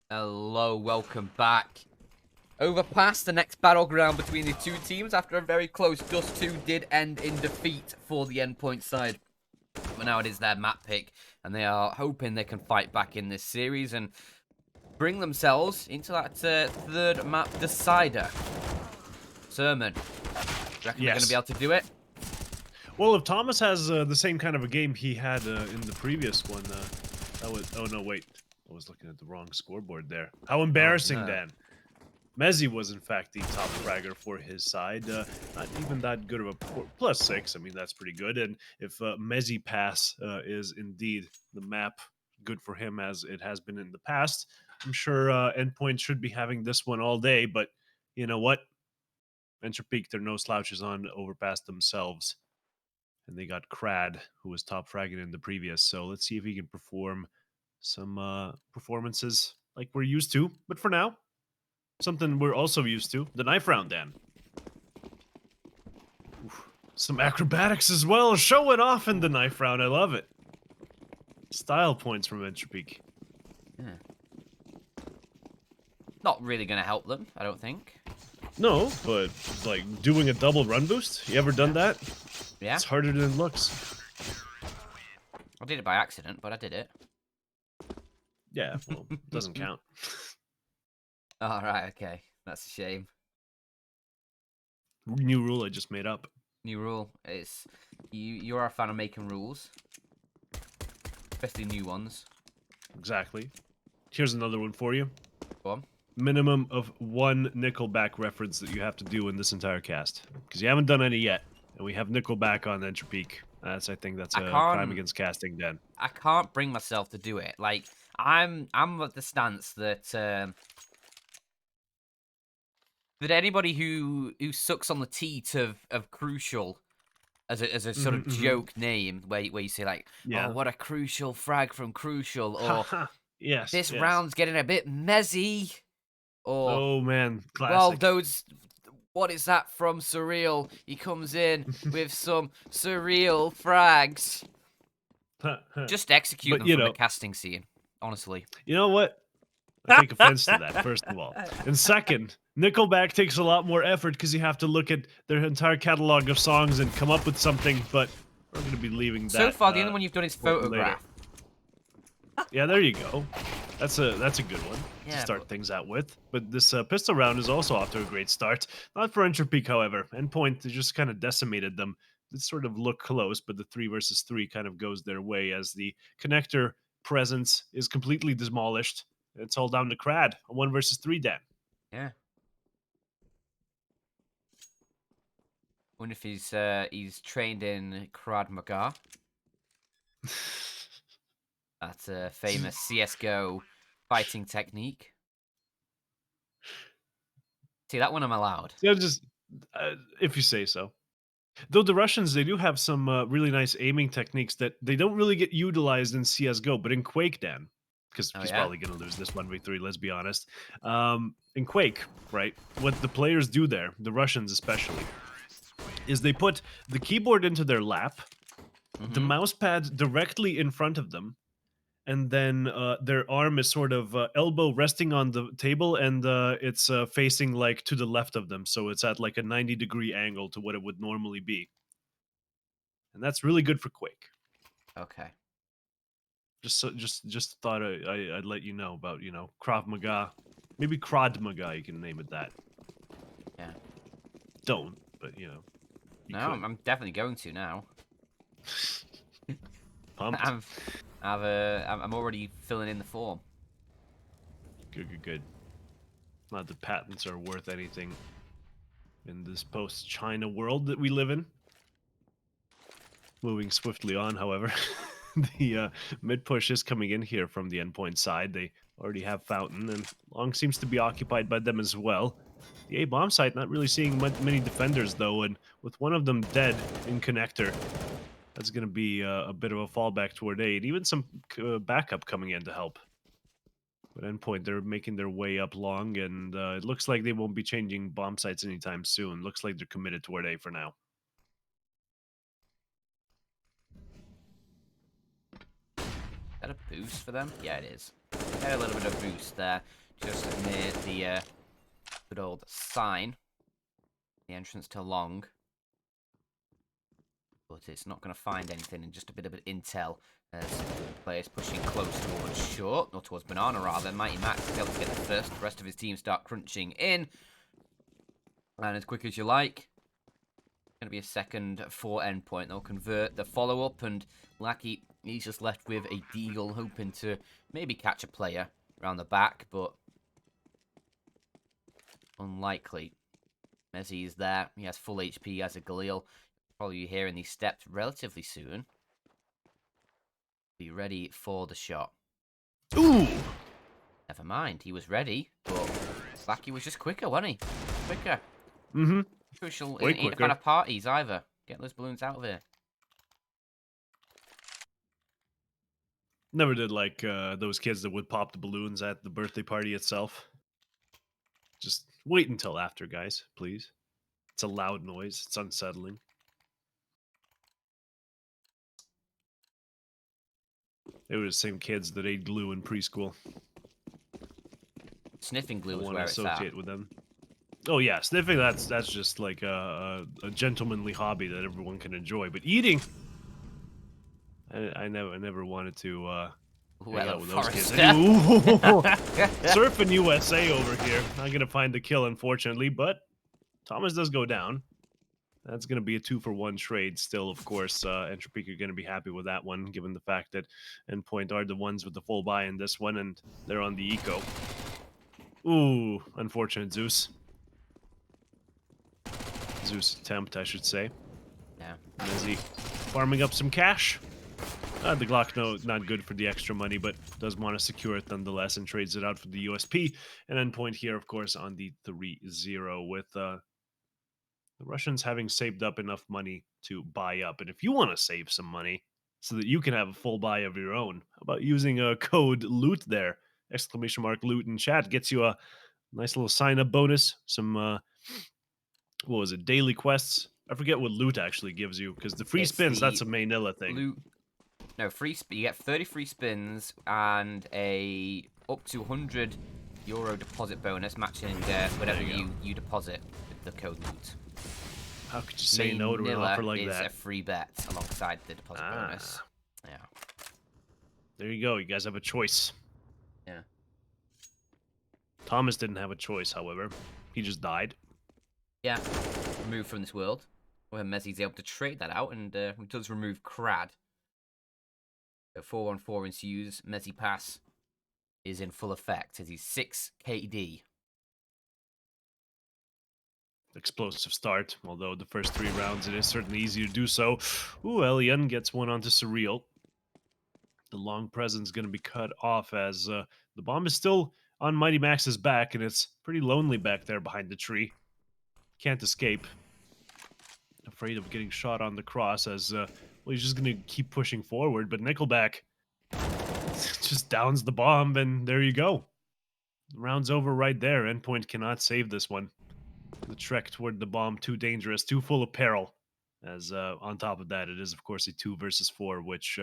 Hello, welcome back. Over past the next battleground between the two teams after a very close Dust 2 did end in defeat for the Endpoint side. But now it is their map pick, and they are hoping they can fight back in this series and bring themselves into that third map decider. Sermon, do you reckon they're going to be able to do it? Well, if Thomas has the same kind of a game he had in the previous one, that was... Oh, no, wait. I was looking at the wrong scoreboard there. How embarrassing, no. Dan. Mezzi was, in fact, the top fragger for his side. Not even that good of a... +6, I mean, that's pretty good. And if Mezzi Pass is indeed the map good for him as it has been in the past, I'm sure Endpoint should be having this one all day. But you know what? Endtropiq, they're no slouches on Overpass themselves. And they got Crad, who was top fragging in the previous. So let's see if he can perform some performances like we're used to. But for now, something we're also used to, the knife round, Dan. Oof. Some acrobatics as well, showing off in the knife round. I love it. Style points from Endtropiq. Yeah. Not really going to help them, I don't think. No, but like doing a double run boost. You ever done that? Yeah. It's harder than it looks. I did it by accident, but I did it. Yeah, well, it doesn't count. All right, okay. That's a shame. New rule I just made up. New rule. It's you're a fan of making rules. Especially new ones. Exactly. Here's another one for you. Go on. Minimum of one Nickelback reference that you have to do in this entire cast. Because you haven't done any yet. And we have Nickelback on Endtropiq. I think that's a crime against casting, Dan. I can't bring myself to do it. Like, I'm at the stance that that anybody who sucks on the teat of Crucial as a sort of joke name where you say like, Yeah. oh, what a crucial frag from Crucial, or yes, this yes. round's getting a bit messy, or oh man, classic. well, those, what is that from Surreal? He comes in with some surreal frags. Just execute them from the casting scene, honestly. You know what? I take offense to that, first of all. And second, Nickelback takes a lot more effort because you have to look at their entire catalog of songs and come up with something, but we're going to be leaving that. So far, the only one you've done is Photograph. Yeah, there you go. That's a good one to start things out with. But this pistol round is also off to a great start. Not for Endtropiq, however. Endpoint just kind of decimated them. It sort of looked close, but the 3 versus 3 kind of goes their way as the connector presence is completely demolished. It's all down to Crad, a 1 versus 3, Dan. Yeah. Wonder if he's trained in Krav Maga. That's a famous CS:GO fighting technique. See, that one I'm allowed. Yeah, just if you say so. Though the Russians, they do have some really nice aiming techniques that they don't really get utilized in CSGO, but in Quake, Dan, because he's probably going to lose this 1v3, let's be honest. In Quake, right, what the players do there, the Russians especially, is they put the keyboard into their lap, the mouse pad directly in front of them, and then their arm is sort of elbow resting on the table, and it's facing like to the left of them, so it's at like a 90-degree angle to what it would normally be, and that's really good for Quake. Okay. Just thought I'd let you know about Krav Maga, maybe Krad Maga, you can name it that. Yeah. Don't, but you no, I'm definitely going to now. Pumped. I'm already filling in the form. Good. Not that patents are worth anything in this post-China world that we live in. Moving swiftly on, however, the mid push is coming in here from the Endpoint side. They already have Fountain, and Long seems to be occupied by them as well. The A-bomb site not really seeing many defenders, though, and with one of them dead in connector, that's going to be a bit of a fallback toward A, and even some backup coming in to help. But Endpoint, they're making their way up Long, and it looks like they won't be changing bomb sites anytime soon. Looks like they're committed toward A for now. that a boost for them? Yeah, it is. Get a little bit of boost there, just near the good old sign. The entrance to Long. But it's not going to find anything, and just a bit of intel as players pushing close towards short, or towards banana rather. Mighty Max is able to get the first. The rest of his team start crunching in. And as quick as you like. Going to be a second for Endpoint. They'll convert the follow-up, and Lackey, he's just left with a deagle, hoping to maybe catch a player around the back, but unlikely. Messi is there. He has full HP as a Galil. Probably be hearing these steps relatively soon. Be ready for the shot. Ooh! Never mind, he was ready, but Lackey was just quicker, wasn't he? Quicker. Mm-hmm. Crucial. Way Ain't a quicker. fan of parties either. Get those balloons out of here. Never did like those kids that would pop the balloons at the birthday party itself. Just wait until after, guys, please. It's a loud noise. It's unsettling. They were the same kids that ate glue in preschool. Sniffing glue I is want where to it's at. associate with them. Oh yeah, sniffing, that's just like a gentlemanly hobby that everyone can enjoy. But eating, I never wanted to hang out with those kids. Surfing USA over here. Not gonna find the kill, unfortunately, but Thomas does go down. That's going to be a 2-for-1 trade still, of course. Endtropiq are going to be happy with that one, given the fact that Endpoint are the ones with the full buy in this one, and they're on the eco. Ooh, unfortunate Zeus. Zeus attempt, I should say. Yeah. Messi farming up some cash. The Glock, no, not good for the extra money, but does want to secure it nonetheless and trades it out for the USP. And Endpoint here, of course, on the 3-0 with... the Russians having saved up enough money to buy up. And if you want to save some money so that you can have a full buy of your own, how about using a code LOOT there? Exclamation mark LOOT in chat gets you a nice little sign up bonus. Some, what was it, daily quests? I forget what loot actually gives you because the free spins, that's a Manila thing. Loot. No, you get 30 free spins and a up to €100 deposit bonus matching whatever you deposit with the code LOOT. How could you say no to an offer like that? Is a free bet alongside the deposit bonus. Yeah. There you go. You guys have a choice. Yeah. Thomas didn't have a choice, however. He just died. Yeah. Removed from this world. Where Messi's able to trade that out, and he does remove Crad. So 4-on-4 ensues. Messi pass is in full effect as he's 6 KD. Explosive start, although the first 3 rounds it is certainly easy to do so. Ooh, Elian gets one onto Surreal. The long presence going to be cut off as the bomb is still on Mighty Max's back, and it's pretty lonely back there behind the tree. Can't escape. Afraid of getting shot on the cross as, well, he's just going to keep pushing forward, but Nickelback just downs the bomb, and there you go. The round's over right there. Endpoint cannot save this one. The trek toward the bomb, too dangerous, too full of peril. As on top of that, it is, of course, a 2 versus 4, which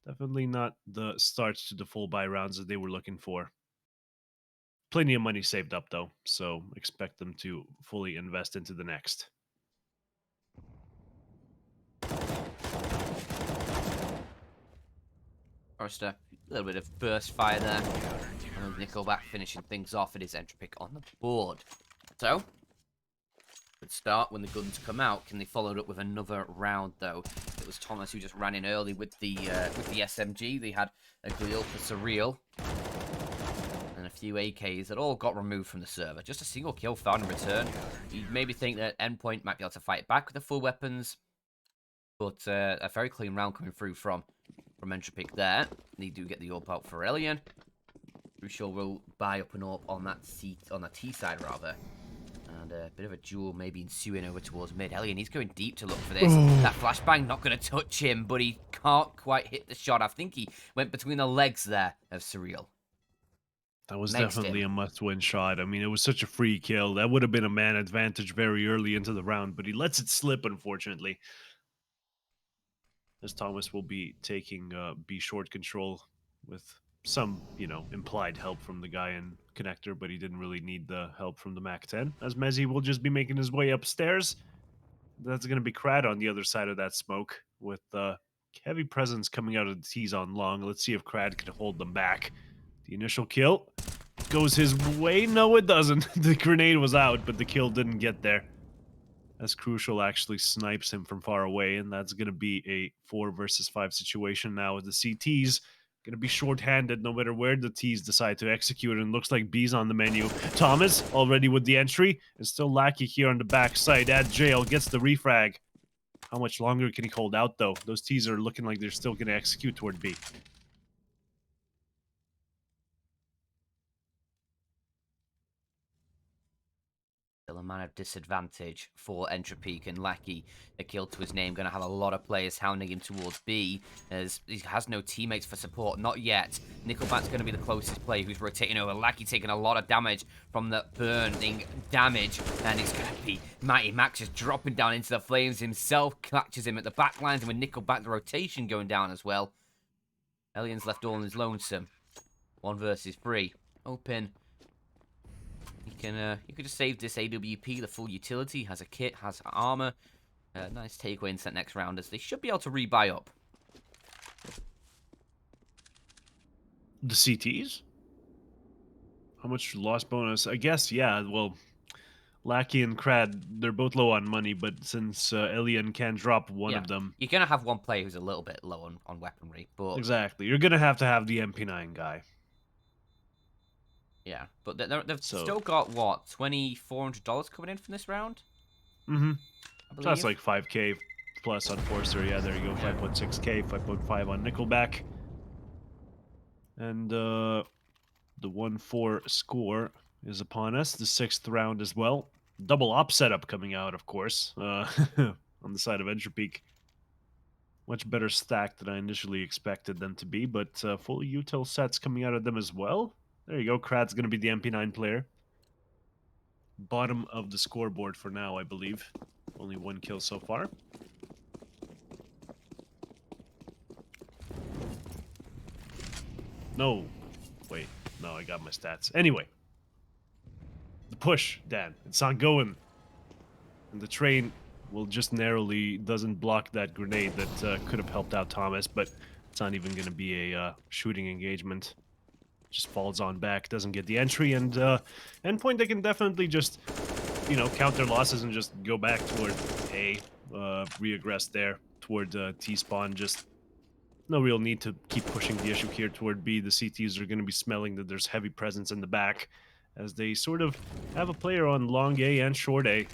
definitely not the start to the full buy rounds that they were looking for. Plenty of money saved up, though, so expect them to fully invest into the next. First, a little bit of burst fire there. And Nickelback finishing things off. It is Endtropiq on the board. So, good start when the guns come out. Can they follow it up with another round, though? It was Thomas who just ran in early with the SMG. They had a Galil for Surreal. And a few AKs that all got removed from the server. Just a single kill found in return. You'd maybe think that Endpoint might be able to fight back with the full weapons. But a very clean round coming through from Endtropiq there. They do get the AWP out for Elian. Crucial will buy up an AWP on that T side rather. And a bit of a duel maybe ensuing over towards mid. Elian, he's going deep to look for this. That flashbang not going to touch him, but he can't quite hit the shot. I think he went between the legs there of Surreal. That was definitely a must-win shot. I mean, it was such a free kill. That would have been a man advantage very early into the round, but he lets it slip, unfortunately. as Thomas will be taking B short control with some, implied help from the guy in connector, but he didn't really need the help from the Mac 10, as Mezzi will just be making his way upstairs. That's going to be Crad on the other side of that smoke with heavy presence coming out of the T's on long. Let's see if Crad can hold them back. The initial kill goes his way. No, it doesn't. The grenade was out, but the kill didn't get there. As Crucial actually snipes him from far away, and that's going to be a 4 versus 5 situation now with the CTs. Going to be short-handed no matter where the T's decide to execute, and looks like B's on the menu. Thomas, already with the entry, is still Lackey here on the backside at jail, gets the refrag. How much longer can he hold out, though? Those T's are looking like they're still going to execute toward B. Still a man of disadvantage for Endtropiq, and Lackey, a kill to his name, going to have a lot of players hounding him towards B, as he has no teammates for support. Not yet. Nickelback's going to be the closest player who's rotating over. Lackey taking a lot of damage from the burning damage, and it's going to be Mighty Max just dropping down into the flames himself, catches him at the back lines, and with Nickelback, the rotation going down as well. Elian's left all in his lonesome. 1 versus 3. Open. You could just save this AWP, the full utility, has a kit, has armor. Nice takeaway into that next round, as they should be able to rebuy up. The CTs? How much loss bonus? I guess, yeah, well, Lackey and Crad, they're both low on money, but since Elian can drop one of them... You're going to have one player who's a little bit low on weaponry, but... Exactly. You're going to have the MP9 guy. Yeah, but they've still got, what, $2,400 coming in from this round? Mm-hmm. So that's like 5k plus on Forcer. Yeah, there you go. 5.6k, 5.5 on Nickelback. And the 1-4 score is upon us. The 6th round as well. Double op setup coming out, of course, on the side of Endtropiq. Much better stack than I initially expected them to be, but full util sets coming out of them as well. There you go. Krad's going to be the MP9 player. Bottom of the scoreboard for now, I believe. Only 1 kill so far. No. Wait. No, I got my stats. Anyway. The push, Dan. It's not going. And the train will just narrowly doesn't block that grenade that could have helped out Thomas, but it's not even going to be a shooting engagement. Just falls on back, doesn't get the entry, and Endpoint, they can definitely just, count their losses and just go back toward A, re-aggress there, toward T-spawn. Just no real need to keep pushing the issue here toward B. The CTs are going to be smelling that there's heavy presence in the back, as they sort of have a player on long A and short A.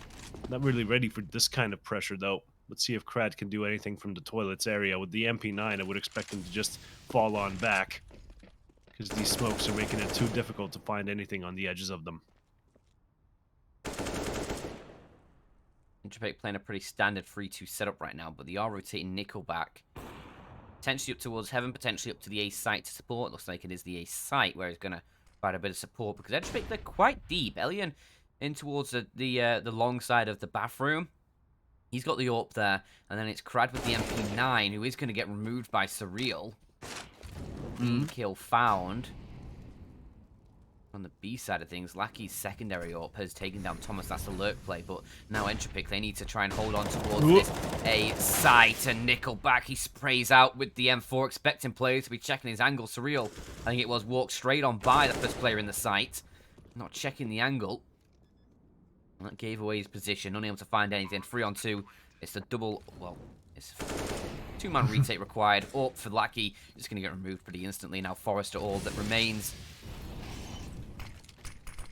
Not really ready for this kind of pressure, though. Let's see if Crad can do anything from the toilets area. With the MP9, I would expect him to just fall on back, because these smokes are making it too difficult to find anything on the edges of them. Endtropiq playing a pretty standard 3-2 setup right now, but they are rotating Nickelback. Potentially up towards Heaven, potentially up to the A site to support. Looks like it is the A site where he's going to provide a bit of support, because Endtropiq, they're quite deep. Elian in towards the long side of the bathroom. He's got the AWP there, and then it's Crad with the MP9, who is going to get removed by Surreal. Kill found. On the B side of things, Lackey's secondary AWP has taken down Thomas. That's a lurk play, but now Endtropiq, they need to try and hold on towards this A site. And Nickelback, he sprays out with the M4, expecting players to be checking his angle. Surreal, I think it was, walked straight on by the first player in the site, not checking the angle. That gave away his position, unable to find anything. 3-on-2. It's a double, well, it's 2-man retake required. Up for Lackey, just going to get removed pretty instantly. Now Forrester, all that remains.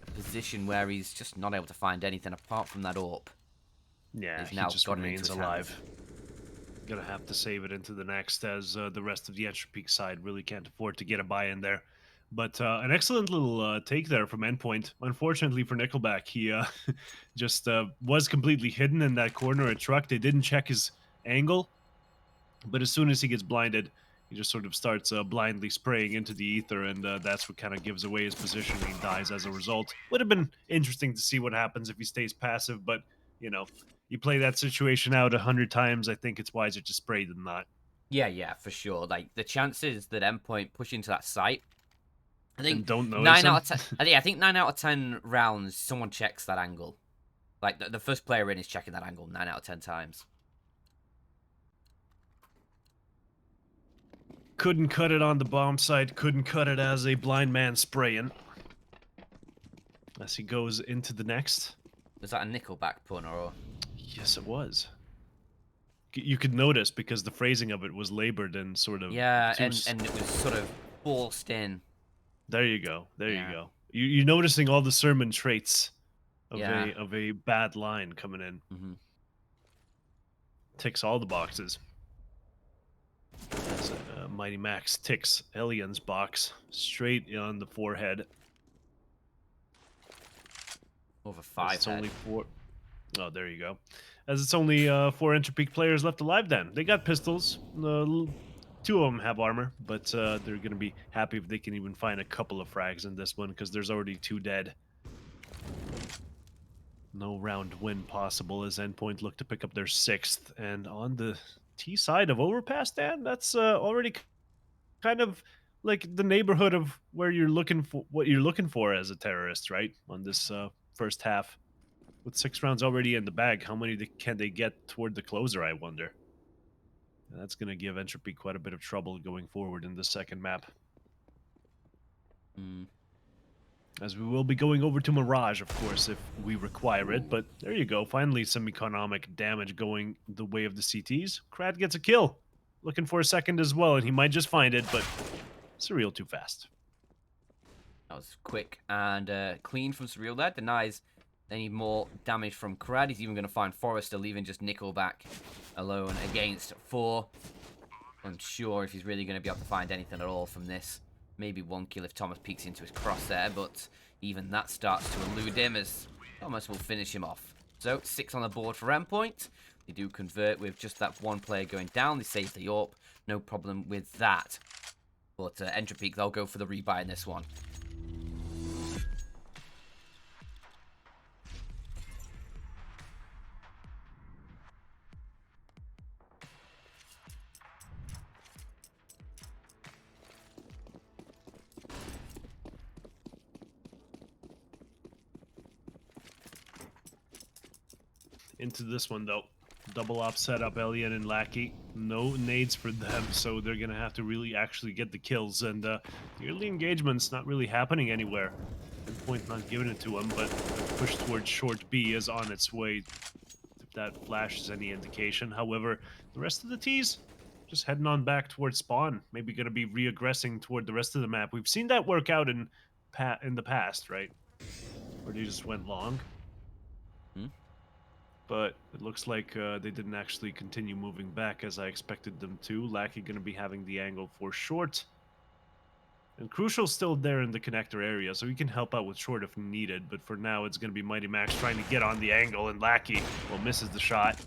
A position where he's just not able to find anything apart from that AWP. Yeah, he just remains alive. Gonna have to save it into the next, as the rest of the Endtropiq side really can't afford to get a buy in there. But an excellent little take there from Endpoint. Unfortunately for Nickelback, he just was completely hidden in that corner of truck. They didn't check his angle, but as soon as he gets blinded, he just sort of starts blindly spraying into the ether, and that's what kind of gives away his position, and he dies as a result. Would have been interesting to see what happens if he stays passive, but, you play that situation out 100 times, I think it's wiser to spray than not. Yeah, for sure. Like, the chances that Endpoint push into that site, I And think don't notice 9 him. out of 10. I think 9 out of 10 rounds, someone checks that angle. Like, the first player in is checking that angle 9 out of 10 times. Couldn't cut it on the bomb site. Couldn't cut it as a blind man spraying. As he goes into the next. Was that a Nickelback pun, or? Yes, it was. You could notice because the phrasing of it was labored and sort of Yeah, too. and it was sort of forced in. There you go. There you Yeah. go. You're noticing all the sermon traits of Yeah. a bad line coming in. Mm-hmm. Ticks all the boxes. As Mighty Max ticks Elian's box straight on the forehead. Over 5 It's head. only 4. Oh, there you go. As it's only 4 Endtropiq players left alive then. They got pistols. 2 of them have armor, but they're going to be happy if they can even find a couple of frags in this one because there's already 2 dead. No round win possible as Endpoint look to pick up their 6th. And on the T side of Overpass, Dan, that's already kind of like the neighborhood of where you're looking for what you're looking for as a terrorist, right? On this first half. With 6 rounds already in the bag, how many can they get toward the closer, I wonder? And that's going to give Endtropiq quite a bit of trouble going forward in the second map. Mm. As we will be going over to Mirage, of course, if we require it. But there you go. Finally, some economic damage going the way of the CTs. Krad gets a kill. Looking for a second as well, and he might just find it, but Surreal too fast. That was quick and clean from Surreal there. Denies any more damage from Krad. He's even going to find Forrester, leaving just Nickelback alone against 4. Unsure if he's really going to be able to find anything at all from this. Maybe 1 kill if Thomas peeks into his crosshair, but even that starts to elude him as Thomas will finish him off. So, 6 on the board for Endpoint. They do convert with just that 1 player going down. They save the AWP. No problem with that. But Endtropiq, they'll go for the rebuy in this one. Into this one, though. Double op setup, Elian and Lackey. No nades for them, so they're going to have to really actually get the kills. And the early engagement's not really happening anywhere. Endpoint not giving it to him, but the push towards short B is on its way, if that flash is any indication. However, the rest of the T's just heading on back towards spawn. Maybe going to be re-aggressing toward the rest of the map. We've seen that work out in the past, right? Where they just went long. But it looks like they didn't actually continue moving back as I expected them to. Lackey going to be having the angle for short. And Crucial's still there in the connector area, so he can help out with short if needed. But for now, it's going to be Mighty Max trying to get on the angle, and Lackey, well, misses the shot.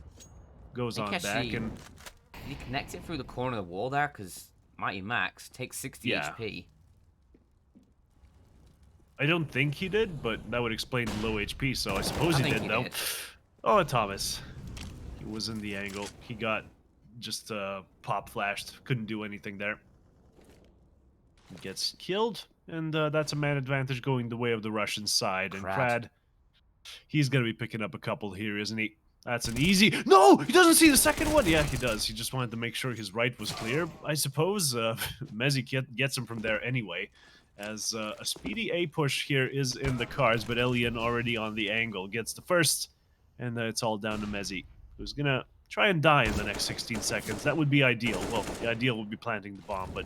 Goes on back, and... Did he connect it through the corner of the wall there? Because Mighty Max takes 60 HP. I don't think he did, but that would explain the low HP, so I suppose he did, though. Did. Oh, Thomas. He was in the angle. He got just pop flashed. Couldn't do anything there. He gets killed, and that's a man advantage going the way of the Russian side. And Krad, he's going to be picking up a couple here, isn't he? That's an easy... No! He doesn't see the second one! Yeah, he does. He just wanted to make sure his right was clear. I suppose Mezzi gets him from there anyway. As a speedy A push here is in the cards, but Elian already on the angle. Gets the first... And it's all down to Mezzi, who's going to try and die in the next 16 seconds. That would be ideal. Well, the ideal would be planting the bomb, but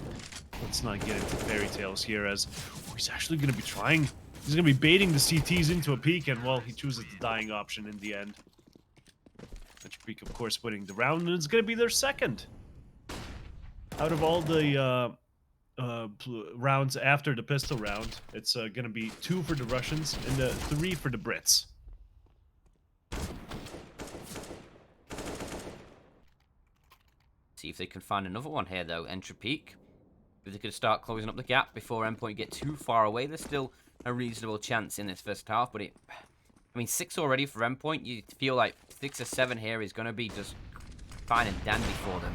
let's not get into fairy tales here as he's actually going to be trying. He's going to be baiting the CTs into a peek, and, well, he chooses the dying option in the end. Endtropiq, of course, winning the round, and it's going to be their second. Out of all the rounds after the pistol round, it's going to be 2 for the Russians and 3 for the Brits. See if they can find another one here, though. Endtropiq. If they could start closing up the gap before Endpoint get too far away, there's still a reasonable chance in this first half. But I mean, 6 already for Endpoint. You feel like 6 or 7 here is going to be just fine and dandy for them.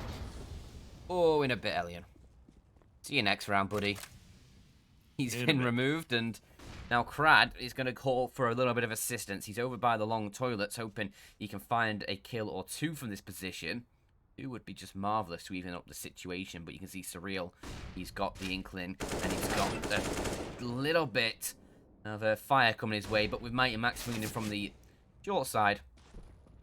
Oh, in a bit, Elian. See you next round, buddy. He's been removed, and now Crad is going to call for a little bit of assistance. He's over by the long toilets, hoping he can find a kill or two from this position. Two would be just marvellous to even up the situation, but you can see Surreal. He's got the inkling, and he's got a little bit of fire coming his way, but with Mighty Max swinging in from the short side,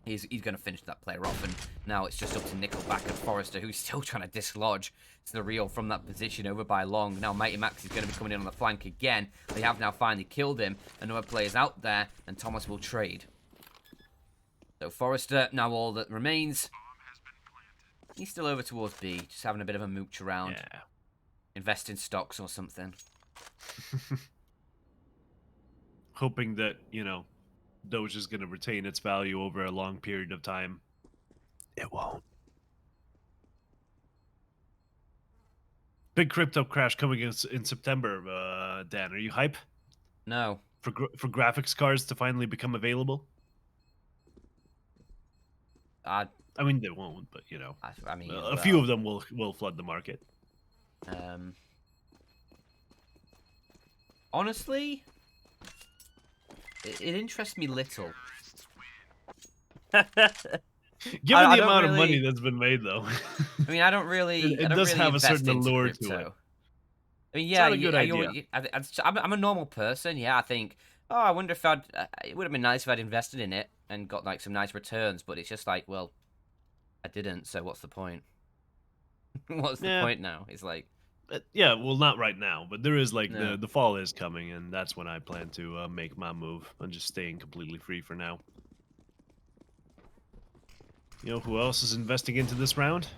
he's going to finish that player off, and now it's just up to Nickelback and Forrester, who's still trying to dislodge Surreal from that position over by Long. Now Mighty Max is going to be coming in on the flank again. They have now finally killed him. Another player's out there, and Thomas will trade. So Forrester, now all that remains. He's still over towards B, just having a bit of a mooch around. Yeah. Invest in stocks or something. Hoping that, you know, Doge is going to retain its value over a long period of time. It won't. Big crypto crash coming in September, Dan. Are you hype? No. For graphics cards to finally become available? I mean, they won't, but, you know. I mean, a few of them will flood the market. Honestly, it interests me little. Given the amount of money that's been made, though. I mean, I don't really. It does have a certain allure to it. I mean, yeah, it's not a good idea. I'm a normal person. Yeah, I think. Oh, I wonder if it would have been nice if I'd invested in it and got like some nice returns. But it's just like, well, I didn't. So what's the point? What's the point now? It's like. Yeah, well, not right now, but there is like the fall is coming, and that's when I plan to make my move. I'm just staying completely free for now. You know who else is investing into this round?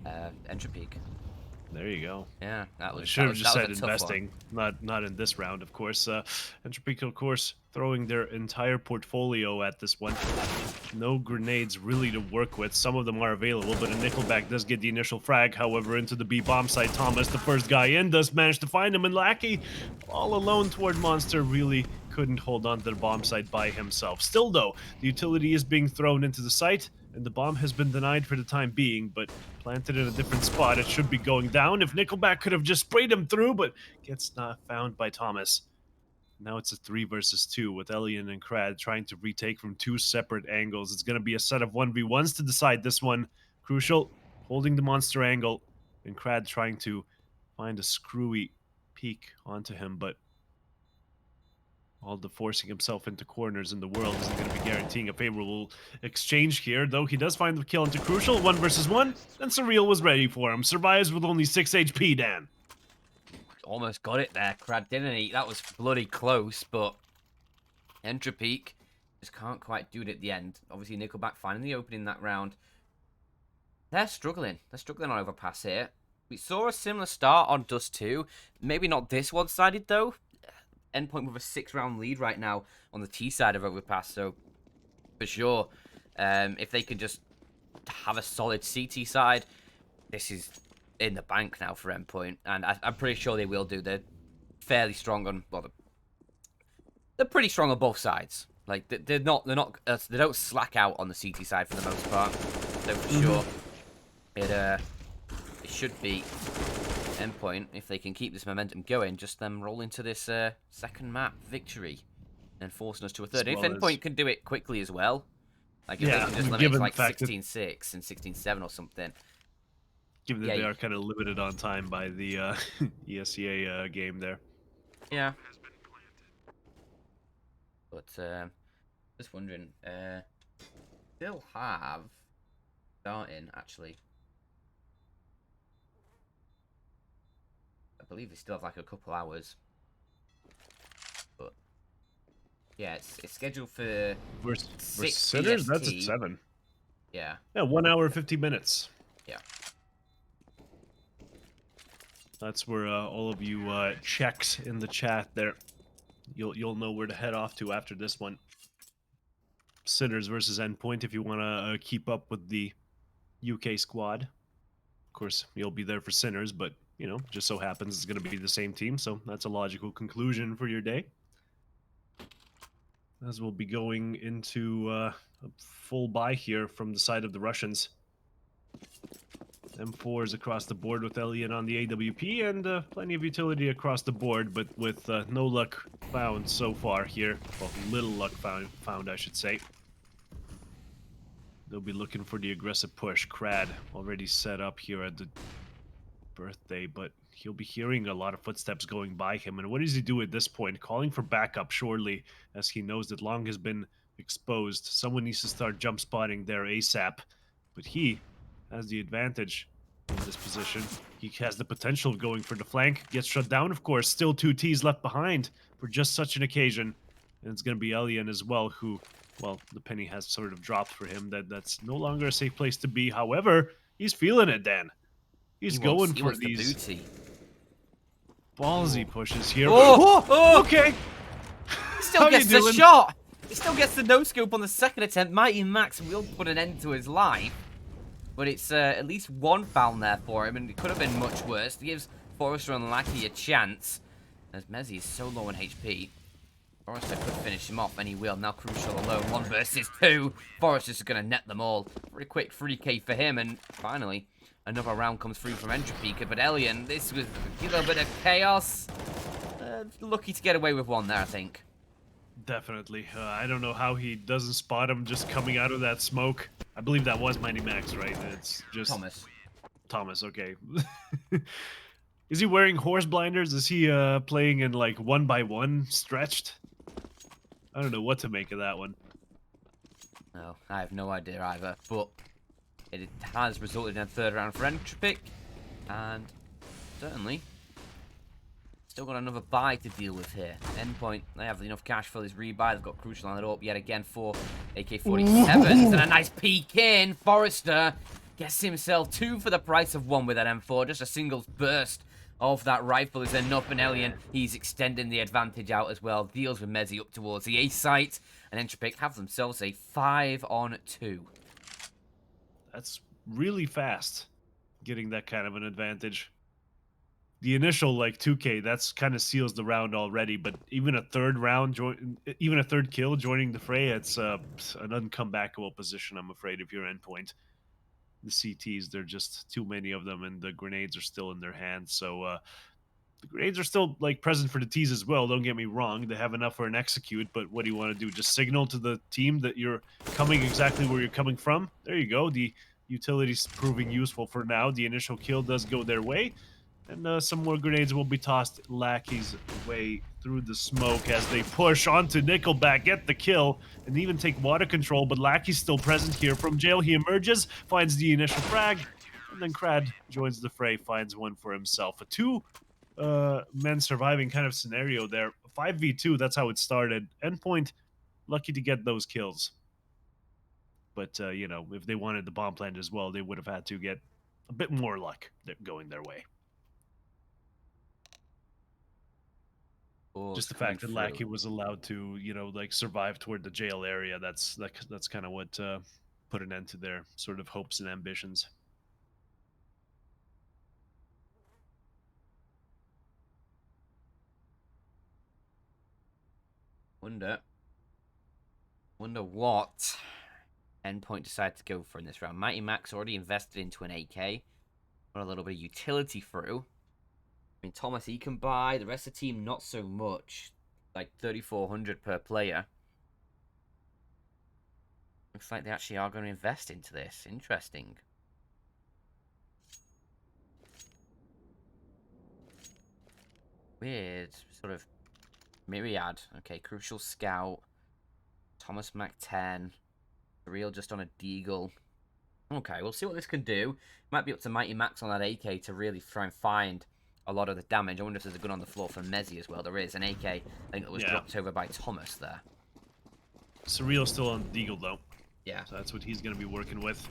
Endtropiq. There you go. Yeah, that was. I should have just said investing, not in this round, of course. Endtropiq, of course, throwing their entire portfolio at this one. No grenades really to work with. Some of them are available, but a Nickelback does get the initial frag. However, into the B bomb site, Thomas, the first guy in, does manage to find him, and Lackey, all alone toward Monster, really couldn't hold on to the bomb site by himself. Still, though, the utility is being thrown into the site, and the bomb has been denied for the time being, but planted in a different spot. It should be going down. If Nickelback could have just sprayed him through, but gets not found by Thomas. Now it's a 3 versus 2 with Elian and Crad trying to retake from two separate angles. It's going to be a set of 1v1s to decide this one. Crucial, holding the monster angle, and Crad trying to find a screwy peek onto him, but all the forcing himself into corners in the world isn't going to be guaranteeing a favorable exchange here, though he does find the kill into Crucial, 1 versus 1, and Surreal was ready for him. Survives with only 6 HP, Dan. Almost got it there, Crad, didn't he? That was bloody close, but Endtropiq just can't quite do it at the end. Obviously, Nickelback finding the opening that round. They're struggling. They're struggling on Overpass here. We saw a similar start on Dust 2. Maybe not this one-sided, though. Endpoint with a 6-round lead right now on the T side of Overpass, so for sure, if they can just have a solid CT side, this is in the bank now for Endpoint, and I'm pretty sure they will do. They're fairly strong on, well, they're pretty strong on both sides. Like they don't slack out on the CT side for the most part. So for sure, it should be Endpoint, if they can keep this momentum going, just them roll into this second map victory and forcing us to a third. If Endpoint can do it quickly as well, like if they can just limit it to like 16-6 and 16-7 or something. Given that they are kind of limited on time by the ESEA game there. Yeah. But just wondering, still have starting actually. I believe they still have like a couple hours, but yeah, it's scheduled for Sinners. That's at 7. Yeah. Yeah, 1 hour 50 minutes. Yeah. That's where all of you checks in the chat there. You'll know where to head off to after this one. Sinners versus Endpoint if you want to keep up with the UK squad. Of course, you'll be there for Sinners, but you know, just so happens it's going to be the same team, so that's a logical conclusion for your day. As we'll be going into a full buy here from the side of the Russians. M4s across the board with Elliot on the AWP, and plenty of utility across the board, but with no luck found so far here. Well, little luck found, I should say. They'll be looking for the aggressive push. Crad already set up here at the birthday, but he'll be hearing a lot of footsteps going by him. And what does he do at this point? Calling for backup, surely, as he knows that Long has been exposed. Someone needs to start jump spotting there ASAP, but he has the advantage in this position. He has the potential of going for the flank. Gets shut down, of course. Still 2 Ts left behind for just such an occasion. And it's going to be Elian as well, who, well, the penny has sort of dropped for him. That's no longer a safe place to be. However, he's feeling it, Dan. He's going for these the ballsy pushes here. Oh! Okay. He still gets the shot. He still gets the no-scope on the second attempt. Mighty Max will put an end to his life. But it's at least one foul there for him, and it could have been much worse. It gives Forrester and Lackey a chance. As Mezzy is so low on HP, Forrester could finish him off, and he will. Now Crucial alone, 1 versus 2. Forrester's going to net them all. Pretty quick 3K for him, and finally, another round comes through from Endtropiq. But Elian, this was a little bit of chaos. Lucky to get away with one there, I think. Definitely. I don't know how he doesn't spot him just coming out of that smoke. I believe that was Mighty Max, right? It's just Thomas, okay. Is he wearing horse blinders? Is he playing in like 1x1 stretched? I don't know what to make of that one. No, I have no idea either. But it has resulted in a 3rd round for Endtropiq, and certainly still got another buy to deal with here. Endpoint, they have enough cash for this rebuy. They've got Crucial on it up yet again for AK-47s. And a nice peek in. Forrester gets himself 2 for the price of 1 with that M4. Just a single burst of that rifle is enough. And Elian, he's extending the advantage out as well. Deals with Mezzy up towards the A site. And Endtropiq have themselves a 5-on-2. That's really fast, getting that kind of an advantage. The initial like 2K, that's kind of seals the round already, but even a 3rd round, even a 3rd kill joining the fray, it's an uncomebackable position, I'm afraid, if you're Endpoint. The CTs, there are just too many of them, and the grenades are still in their hands, so the grenades are still like present for the Ts as well, don't get me wrong. They have enough for an execute, but what do you want to do? Just signal to the team that you're coming exactly where you're coming from? There you go. The utility's proving useful for now. The initial kill does go their way. And some more grenades will be tossed Lackey's way through the smoke as they push onto Nickelback, get the kill, and even take water control. But Lackey's still present here from jail. He emerges, finds the initial frag, and then Crad joins the fray, finds one for himself. A 2 men surviving kind of scenario there. 5v2, that's how it started. Endpoint, lucky to get those kills. But, you know, if they wanted the bomb plant as well, they would have had to get a bit more luck going their way. Just the fact that Lackey was allowed to, you know, like survive toward the jail area, that's kind of what put an end to their sort of hopes and ambitions. Wonder what Endpoint decided to go for in this round. Mighty Max already invested into an AK. Got a little bit of utility through. I mean, Thomas, he can buy. The rest of the team, not so much. Like 3,400 per player. Looks like they actually are going to invest into this. Interesting. Weird. Sort of myriad. Okay, Crucial Scout. Thomas Mac 10. Real just on a Deagle. Okay, we'll see what this can do. Might be up to Mighty Max on that AK to really try and find a lot of the damage. I wonder if there's a gun on the floor for Mezzy as well. There is an AK, I think, that was dropped over by Thomas there. Surreal's still on Deagle, though. Yeah. So that's what he's going to be working with.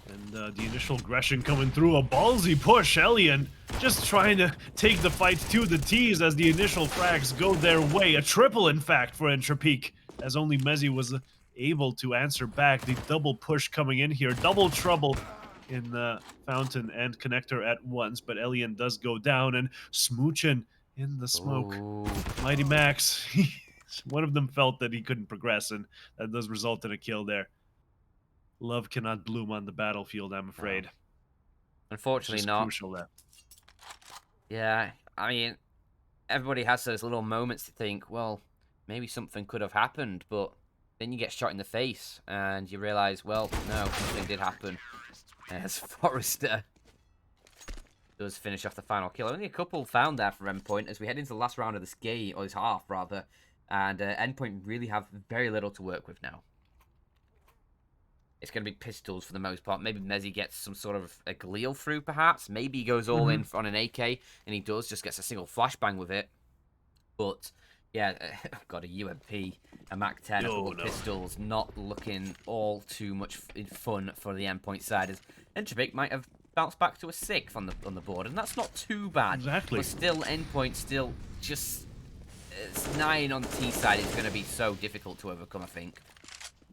And the initial aggression coming through. A ballsy push. Elian just trying to take the fight to the T's as the initial frags go their way. A triple, in fact, for Endtropiq, as only Mezzy was able to answer back. The double push coming in here. Double trouble in the Fountain and Connector at once, but Elian does go down, and smooching in the smoke. Ooh. Mighty Max, one of them felt that he couldn't progress, and that does result in a kill there. Love cannot bloom on the battlefield, I'm afraid. No. It's Unfortunately just not. crucial there. Yeah, I mean, everybody has those little moments to think, well, maybe something could have happened, but then you get shot in the face and you realize, well, no, nothing did happen. As Forrester does finish off the final kill. Only a couple found there for Endpoint as we head into the last round of this game, or this half rather, and Endpoint really have very little to work with now. It's going to be pistols for the most part. Maybe Mezzy gets some sort of a Galil through, perhaps. Maybe he goes all in on an AK, and he does, just gets a single flashbang with it. But, yeah, got a UMP, a MAC-10, a couple of pistols, not looking all too much fun for the Endpoint side. As Endtropiq might have bounced back to a 6th on the board, and that's not too bad. Exactly. But still, Endpoint still just... 9 on the T side is going to be so difficult to overcome, I think.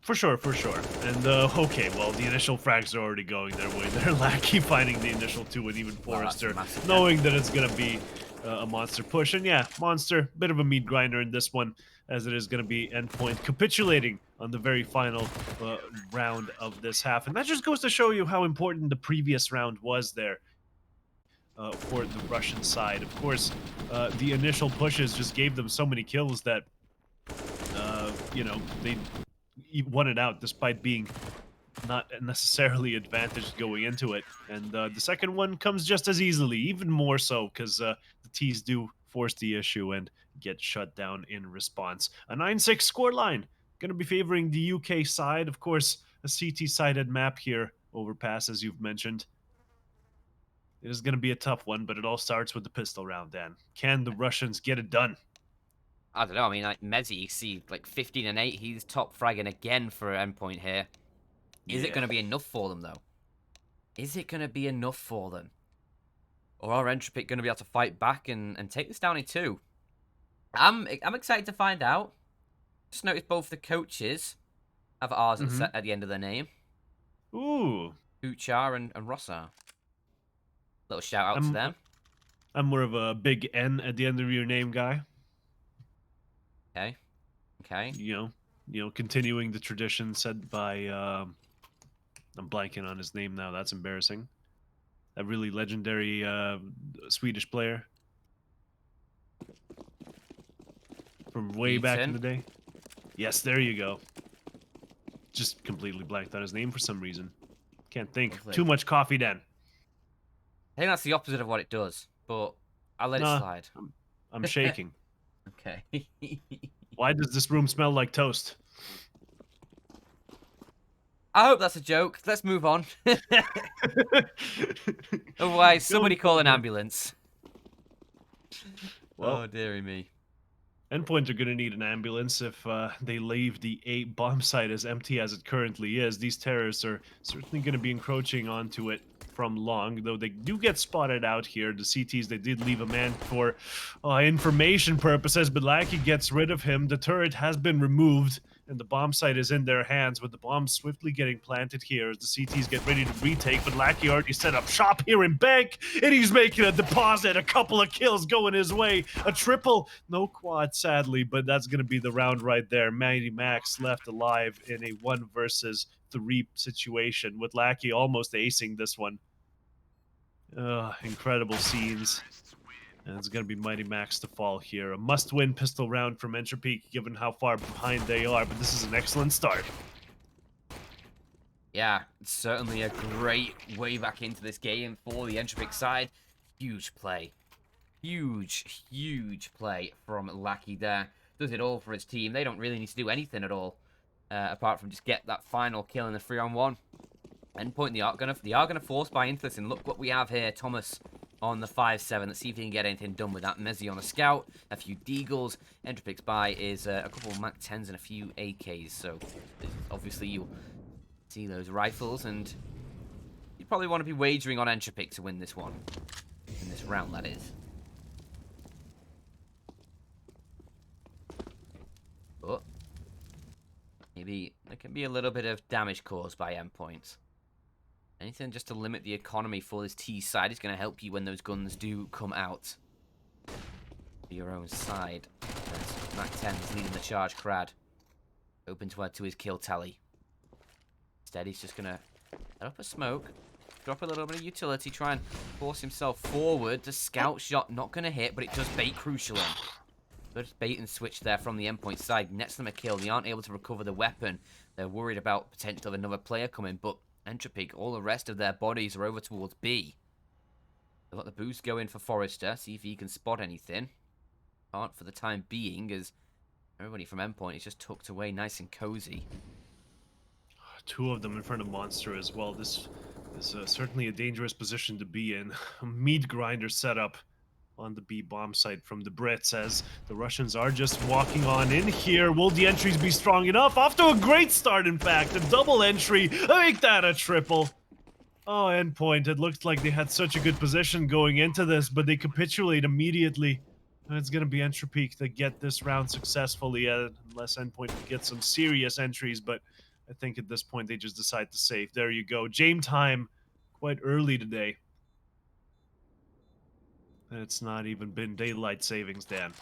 For sure, for sure. And, okay, well, the initial frags are already going their way. They're Lackey finding the initial 2 and even Forrester, knowing that it's going to be a Monster push. And yeah, Monster, bit of a meat grinder in this one, as it is going to be Endpoint capitulating on the very final round of this half. And that just goes to show you how important the previous round was there. For the Russian side. Of course, the initial pushes just gave them so many kills that, you know, they won it out despite being not necessarily advantaged going into it. And the second one comes just as easily, even more so, because the T's do force the issue and get shut down in response. A 9-6 scoreline. Going to be favoring the UK side. Of course, a CT-sided map here, overpass, as you've mentioned. It is going to be a tough one, but it all starts with the pistol round, Dan. Can the Russians get it done? I don't know. I mean, like Mezzy, you see, like 15 and 8. He's top fragging again for Endpoint here. Is it going to be enough for them, though? Is it going to be enough for them? Or are Endtropiq going to be able to fight back and take this down in 2? I'm excited to find out. Just noticed both the coaches have R's at the end of their name. Ooh. Uchar and Rossar. Little shout out to them. I'm more of a big N at the end of your name guy. Okay. Okay. You know, continuing the tradition set by I'm blanking on his name now. That's embarrassing. A really legendary Swedish player from way back in the day. Yes, there you go. Just completely blanked on his name for some reason. Can't think. Lovely. Too much coffee, Dan. I think that's the opposite of what it does, but I'll let it slide. I'm shaking. Okay. Why does this room smell like toast? I hope that's a joke. Let's move on. Otherwise, somebody call an ambulance. Well, oh, dearie me. Endpoint are going to need an ambulance if they leave the A bomb site as empty as it currently is. These terrorists are certainly going to be encroaching onto it from long, though they do get spotted out here. The CTs, they did leave a man for information purposes, but Lackey gets rid of him. The turret has been removed, and the bomb site is in their hands, with the bomb swiftly getting planted here as the CTs get ready to retake, but Lackey already set up shop here in Bank, and he's making a deposit. A couple of kills going his way. A triple, no quad, sadly, but that's going to be the round right there. Mighty Max left alive in a 1 versus 3 situation, with Lackey almost acing this one. Incredible scenes. And it's going to be Mighty Max to fall here. A must-win pistol round from Endtropiq, given how far behind they are, but this is an excellent start. Yeah, it's certainly a great way back into this game for the Endtropiq side. Huge play. Huge, huge play from Lackey there. Does it all for his team. They don't really need to do anything at all, apart from just get that final kill in the 3-on-1. Endpoint, they are gonna force buy into this, and look what we have here. Thomas on the 5-7. Let's see if he can get anything done with that. Mezzy on a scout, a few deagles. Endtropiq's buy is a couple of MAC-10s and a few AKs. So obviously you'll see those rifles, and you probably want to be wagering on Endtropiq to win this one. In this round, that is. But maybe there can be a little bit of damage caused by Endpoint. Anything just to limit the economy for this T side is going to help you when those guns do come out. For your own side. As MAC-10 is leading the charge. Crad. Open to add to his kill tally. Instead, he's just going to set up a smoke, drop a little bit of utility, try and force himself forward. The scout shot not going to hit, but it does bait Crucial in. Good bait and switch there from the Endpoint side. Nets them a kill. They aren't able to recover the weapon. They're worried about potential of another player coming, but Endtropiq, all the rest of their bodies are over towards B. They've got the boost going for Forrester. See if he can spot anything. Can't for the time being, as everybody from Endpoint is just tucked away nice and cozy. Two of them in front of Monster as well. This is certainly a dangerous position to be in. A meat grinder setup on the B bomb site from the Brits, as the Russians are just walking on in here. Will the entries be strong enough? Off to a great start, in fact. A double entry. Make that a triple. Oh, Endpoint. It looked like they had such a good position going into this, but they capitulate immediately. And it's going to be Endtropiq that get this round successfully, unless Endpoint gets some serious entries. But I think at this point they just decide to save. There you go. Game time quite early today. And it's not even been daylight savings, Dan.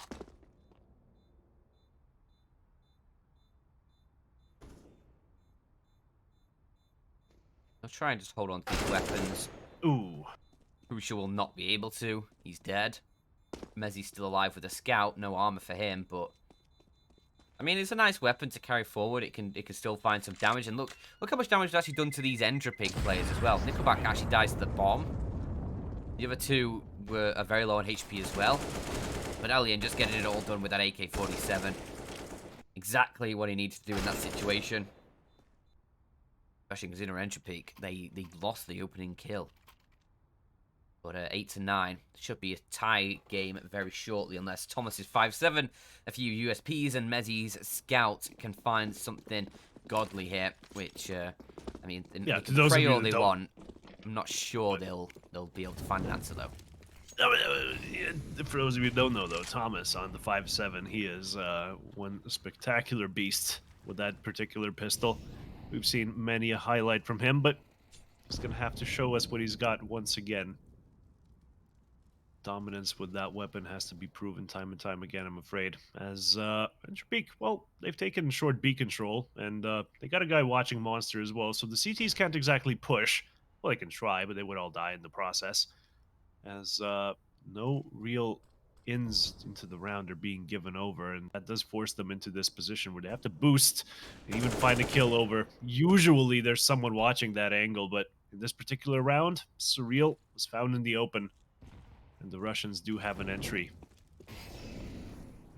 I'll try and just hold on to these weapons. Ooh. Crucial will not be able to. He's dead. Mezzi's still alive with a scout. No armor for him, but I mean, it's a nice weapon to carry forward. It can still find some damage. And look how much damage it's actually done to these Endtropiq players as well. Nickelback actually dies to the bomb. The other two are very low on HP as well. But Alien just getting it all done with that AK-47. Exactly what he needs to do in that situation. Especially considering Endtropiq, they lost the opening kill. But 8-9 should be a tie game very shortly, unless Thomas is 5-7, a few USPs, and Mezzi's scout can find something godly here. Which I mean, yeah, they can pray all they want. I'm not sure they'll be able to find an answer though. For those of you who don't know, though, Thomas on the 5.7, he is one spectacular beast with that particular pistol. We've seen many a highlight from him, but he's gonna have to show us what he's got once again. Dominance with that weapon has to be proven time and time again, I'm afraid. As Endtropiq, well, they've taken short B control, and they got a guy watching Monster as well, so the CTs can't exactly push. Well, they can try, but they would all die in the process. As no real ins into the round are being given over, and that does force them into this position where they have to boost and even find a kill over. Usually there's someone watching that angle, but in this particular round, Surreal was found in the open. And the Russians do have an entry.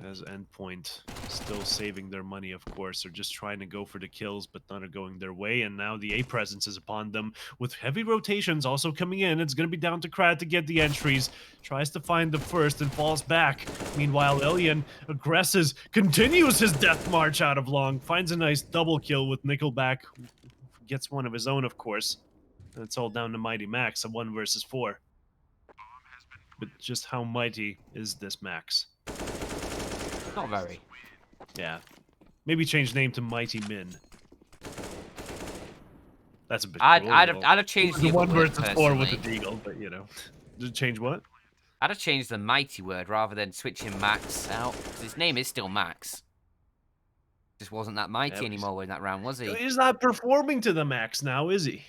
As Endpoint still saving their money, of course. They're just trying to go for the kills, but none are going their way. And now the A presence is upon them with heavy rotations also coming in. It's going to be down to Krad to get the entries. Tries to find the first and falls back. Meanwhile, Alien aggresses, continues his death march out of long. Finds a nice double kill with Nickelback. Gets one of his own, of course. And it's all down to Mighty Max, a 1 versus 4. But just how mighty is this Max? Not very. Yeah. Maybe change name to Mighty Min. That's a bit I'd cool, have changed the 1 versus 4 personally. with the Deagle, but you know. Did it change what? I'd have changed the mighty word rather than switching Max out. His name is still Max. Just wasn't that mighty anymore in that round, was he? He's not performing to the max now, is he?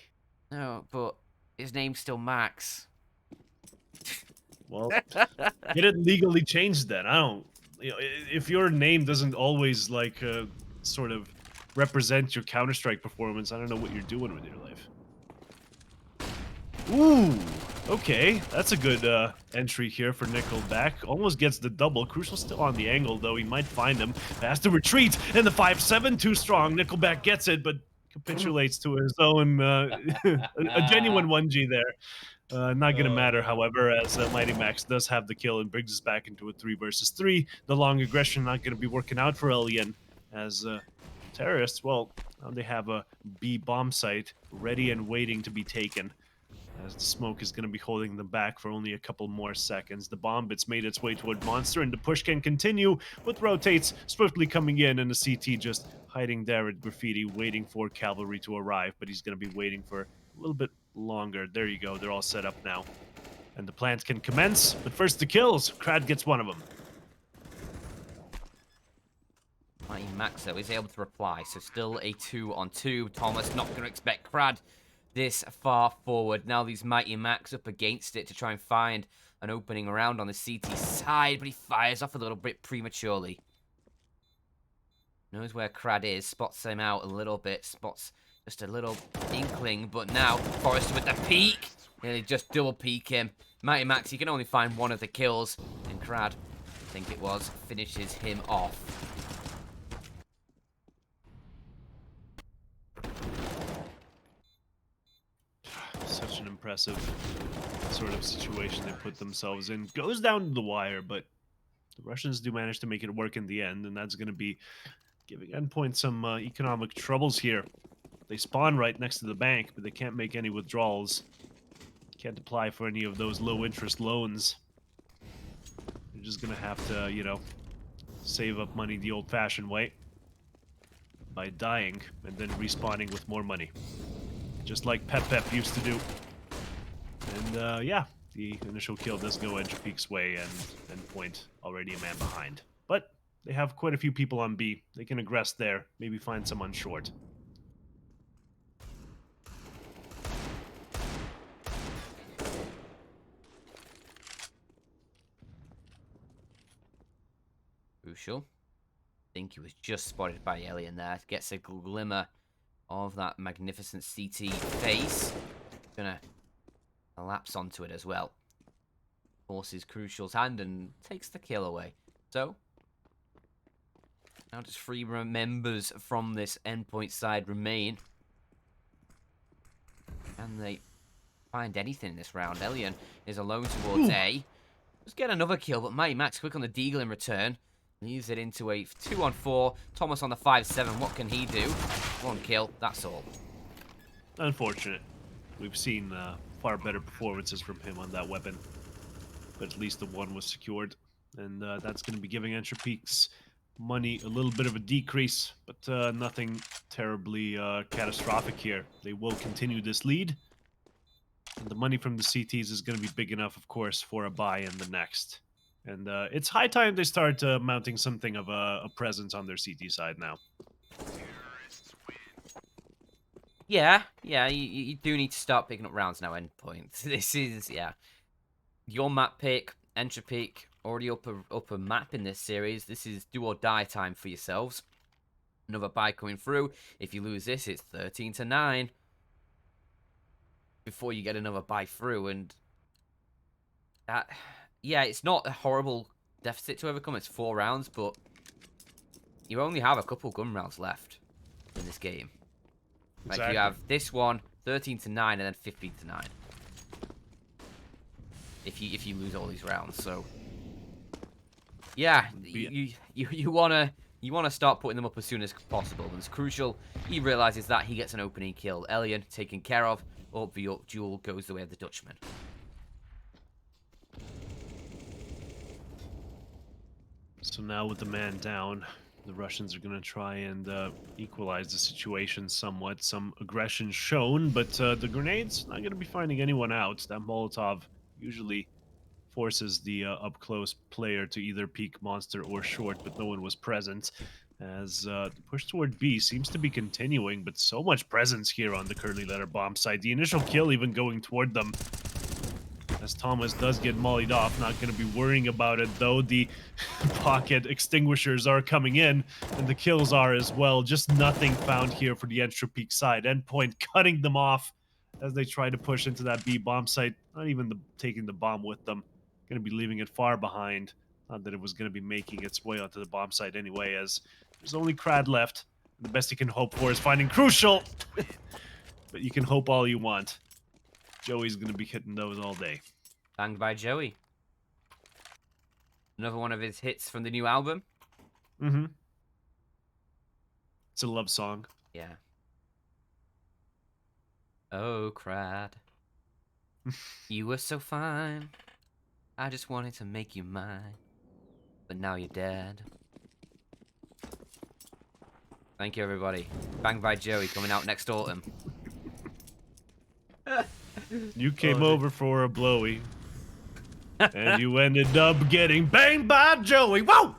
No, but his name's still Max. Well, get it legally changed then. I don't... You know, if your name doesn't always, like, sort of represent your Counter-Strike performance, I don't know what you're doing with your life. Ooh, okay. That's a good entry here for Nickelback. Almost gets the double. Crucial still on the angle, though. He might find him. Has to retreat, and the 5-7 too strong. Nickelback gets it, but capitulates to his own... a genuine 1G there. Not going to matter, however, as Mighty Max does have the kill and brings us back into a 3 versus 3. The long aggression not going to be working out for Alien, as terrorists, well, now they have a B bomb site ready and waiting to be taken, as the smoke is going to be holding them back for only a couple more seconds. The bomb bit's made its way toward Monster, and the push can continue with rotates swiftly coming in, and the CT just hiding there at Graffiti, waiting for Cavalry to arrive, but he's going to be waiting for a little bit longer. There you go. They're all set up now. And the plants can commence, but first the kills. Krad gets one of them. Mighty Max, though, is able to reply. So still a 2-on-2. Thomas not going to expect Crad this far forward. Now these Mighty Max up against it to try and find an opening around on the CT side, but he fires off a little bit prematurely. Knows where Crad is, spots him out a little bit, spots just a little inkling, but now Forrester with the peek. Nearly just double peek him. Mighty Max, he can only find one of the kills, and Crad, I think it was, finishes him off. Such an impressive sort of situation they put themselves in. Goes down to the wire, but the Russians do manage to make it work in the end, and that's going to be giving Endpoint some economic troubles here. They spawn right next to the bank, but they can't make any withdrawals. Can't apply for any of those low-interest loans. They're just going to have to, you know, save up money the old-fashioned way by dying and then respawning with more money. Just like Pep used to do. And, yeah, the initial kill does go Endtropiq's way, and Endpoint already a man behind. But they have quite a few people on B. They can aggress there, maybe find some on short. Crucial. I think he was just spotted by Alien there. Gets a glimmer of that magnificent CT face. Gonna collapse onto it as well. Forces Crucial's hand and takes the kill away. So, now just 3 members from this Endpoint side remain. Can they find anything in this round? Elian is alone towards A. Just get another kill, but Mighty Max quick on the deagle in return. Leaves it into a 2-on-4. Thomas on the 5-7. What can he do? 1 kill, that's all. Unfortunate. We've seen far better performances from him on that weapon. But at least the 1 was secured. And that's going to be giving Endtropiq's money a little bit of a decrease. But nothing terribly catastrophic here. They will continue this lead. And the money from the CTs is going to be big enough, of course, for a buy in the next. And it's high time they start mounting something of a presence on their CT side now. Yeah, you do need to start picking up rounds now, Endpoint. This is, yeah. Your map pick, Endtropiq, already up a map in this series. This is do or die time for yourselves. Another buy coming through. If you lose this, it's 13-9. Before you get another buy through, and that... Yeah, it's not a horrible deficit to overcome. It's 4 rounds, but you only have a couple gun rounds left in this game. Exactly. Like, you have this one, 13-9, and then 15-9. If you lose all these rounds, so yeah, you wanna start putting them up as soon as possible. And it's crucial. He realizes that he gets an opening kill. Elian taken care of. Up the up duel goes the way of the Dutchman. So now with the man down, the Russians are going to try and equalize the situation somewhat. Some aggression shown, but the grenades not going to be finding anyone out. That Molotov usually forces the up-close player to either peek monster or short, but no one was present. As the push toward B seems to be continuing, but so much presence here on the curly letter bomb side. The initial kill even going toward them. As Thomas does get mollied off, not going to be worrying about it, though. The pocket extinguishers are coming in, and the kills are as well. Just nothing found here for the Endtropiq side. Endpoint cutting them off as they try to push into that B bomb site. Not even taking the bomb with them. Going to be leaving it far behind. Not that it was going to be making its way onto the bomb site anyway, as there's only Crad left. The best you can hope for is finding Crucial. But you can hope all you want. Joey's going to be hitting those all day. Banged by Joey. Another one of his hits from the new album. Mm-hmm. It's a love song. Yeah. Oh, Crad. You were so fine. I just wanted to make you mine. But now you're dead. Thank you, everybody. Banged by Joey coming out next autumn. You came over for a blowy. And you ended up getting banged by Joey. Whoa!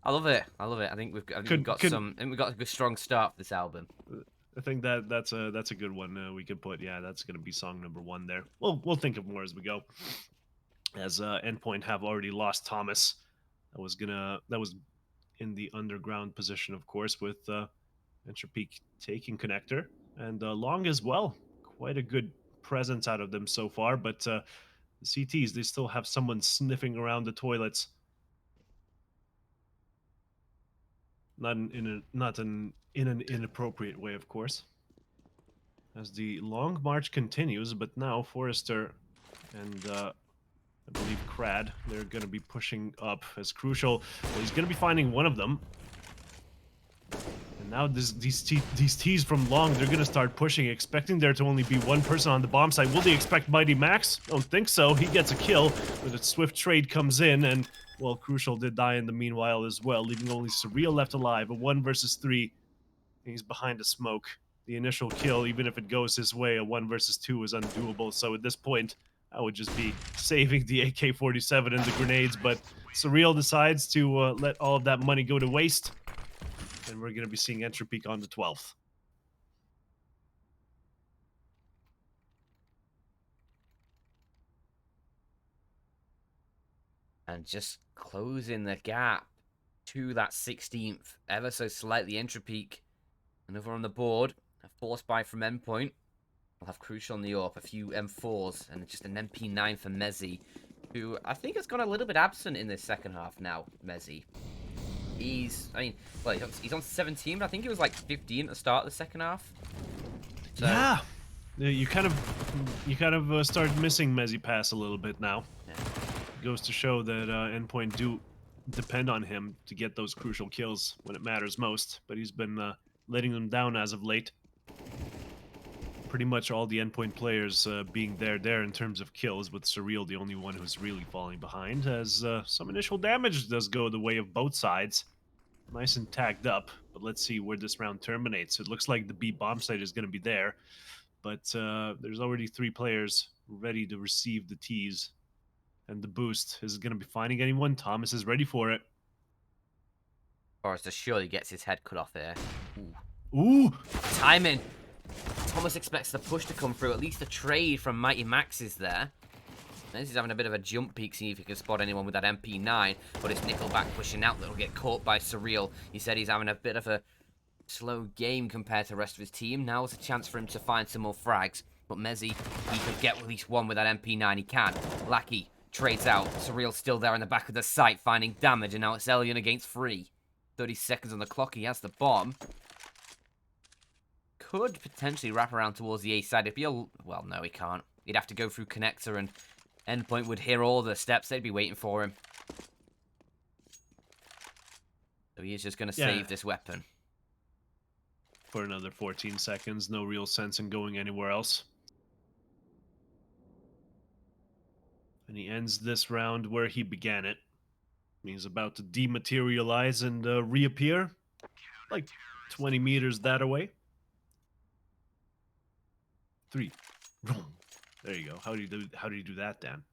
I love it. I love it. I think we've got a good strong start for this album. I think that's a good one. We could put, yeah, that's gonna be song number 1 there. We'll think of more as we go. As Endpoint have already lost Thomas. That was in the underground position, of course, with Endtropiq taking connector and Long as well. Quite a good presence out of them so far, but the CTs, they still have someone sniffing around the toilets. Not in an inappropriate way, of course. As the long march continues, but now Forrester and I believe Crad, they're going to be pushing up as Crucial. Well, he's going to be finding one of them. And now these T's from Long, they're going to start pushing, expecting there to only be one person on the bomb site. Will they expect Mighty Max? Don't think so. He gets a kill, but a swift trade comes in, and, well, Crucial did die in the meanwhile as well, leaving only CeX left alive. A 1 versus 3. He's behind the smoke. The initial kill, even if it goes his way, a 1 versus 2 is undoable. So at this point, I would just be saving the AK-47 and the grenades, but CeX decides to let all of that money go to waste, and we're going to be seeing Endtropiq on the 12th. And just closing the gap to that 16th, ever so slightly. Endtropiq, another on the board, a force buy from Endpoint. We'll have Crucial on the AWP, a few M4s, and just an MP9 for Mezzy, who I think has gone a little bit absent in this second half now, Mezzy. He's on 17, but I think he was like 15 at the start of the second half. So, yeah, you kind of start missing Mezzy Pass a little bit now. Yeah. It goes to show that Endpoint do depend on him to get those crucial kills when it matters most, but he's been letting them down as of late. Pretty much all the Endpoint players being there in terms of kills, with CeX the only one who's really falling behind, as some initial damage does go the way of both sides. Nice and tagged up, but let's see where this round terminates. It looks like the B bomb site is going to be there, but there's already 3 players ready to receive the tease. And the boost is going to be finding anyone. Thomas is ready for it. Forrester surely gets his head cut off here. Ooh! Timing! Thomas expects the push to come through. At least a trade from Mighty Max is there. He's having a bit of a jump peek, see if he can spot anyone with that MP9. But it's Nickelback pushing out that'll get caught by CeX. He said he's having a bit of a slow game compared to the rest of his team. Now is a chance for him to find some more frags. But Mezzy, he could get at least one with that MP9. He can. Lackey trades out. CeX still there in the back of the site, finding damage. And now it's Elian against 3. 30 seconds on the clock. He has the bomb. Could potentially wrap around towards the A side. If you'll... Well, no, he can't. He'd have to go through connector, and Endpoint would hear all the steps. They'd be waiting for him. So he is just going to save this weapon. For another 14 seconds. No real sense in going anywhere else. And he ends this round where he began it. He's about to dematerialize and reappear. Like 20 meters that away. 3. There you go. How do you do that, Dan?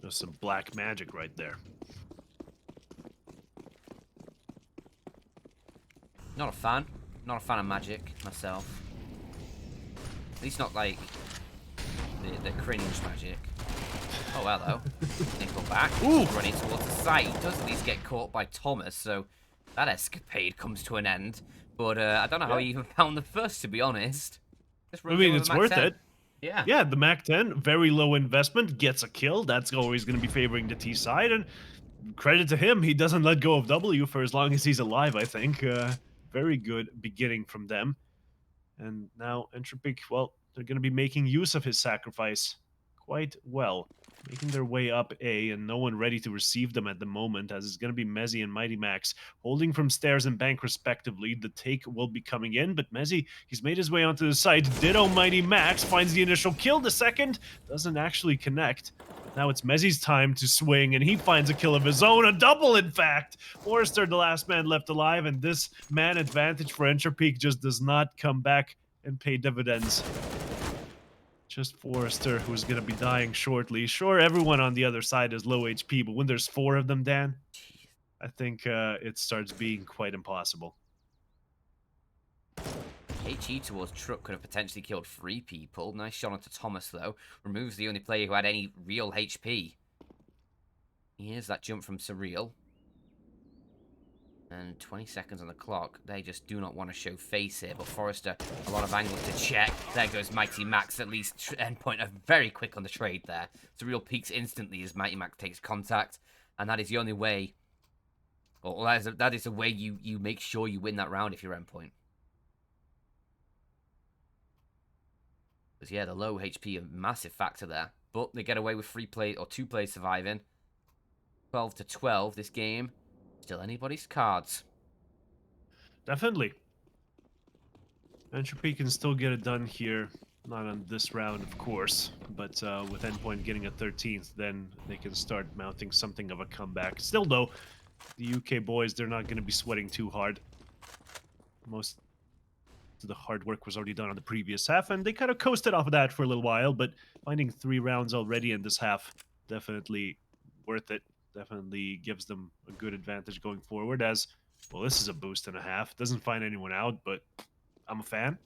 There's some black magic right there. Not a fan. Not a fan of magic myself. At least not like the cringe magic. Oh, hello. Nickelback. Ooh! Running towards the site. He does at least get caught by Thomas, so that escapade comes to an end. But I don't know how he even found the first, to be honest. I mean, it's worth it. Yeah. Yeah, the MAC-10, very low investment, gets a kill. That's always going to be favoring the T side, and credit to him, he doesn't let go of W for as long as he's alive, I think. Very good beginning from them. And now Endtropiq, well, they're going to be making use of his sacrifice quite well. Making their way up A, and no one ready to receive them at the moment, as it's going to be Mezzy and Mighty Max holding from stairs and bank respectively. The take will be coming in, but Mezzy, he's made his way onto the site. Ditto Mighty Max finds the initial kill. The second doesn't actually connect. Now it's Mezzi's time to swing, and he finds a kill of his own. A double, in fact. Forrester, the last man left alive, and this man advantage for Endtropiq just does not come back and pay dividends. Just Forrester, who's going to be dying shortly. Sure, everyone on the other side is low HP, but when there's 4 of them, Dan, I think it starts being quite impossible. HE towards Truck could have potentially killed 3 people. Nice shot onto Thomas, though. Removes the only player who had any real HP. Here's that jump from Surreal. And 20 seconds on the clock. They just do not want to show face here. But Forrester, a lot of angles to check. There goes Mighty Max. At least Endpoint are very quick on the trade there. Surreal peaks instantly as Mighty Max takes contact. And that is the only way... Well, that is the way you make sure you win that round if you're Endpoint. Because, yeah, the low HP, a massive factor there. But they get away with 2 players surviving. 12 to 12, this game. Still anybody's cards. Definitely. Endtropiq can still get it done here. Not on this round, of course. But with Endpoint getting a 13th, then they can start mounting something of a comeback. Still, though, the UK boys, they're not going to be sweating too hard. Most the hard work was already done on the previous half, and they kind of coasted off of that for a little while, but finding 3 rounds already in this half, definitely worth it. Definitely gives them a good advantage going forward, as, well, this is a boost and a half. Doesn't find anyone out, but I'm a fan.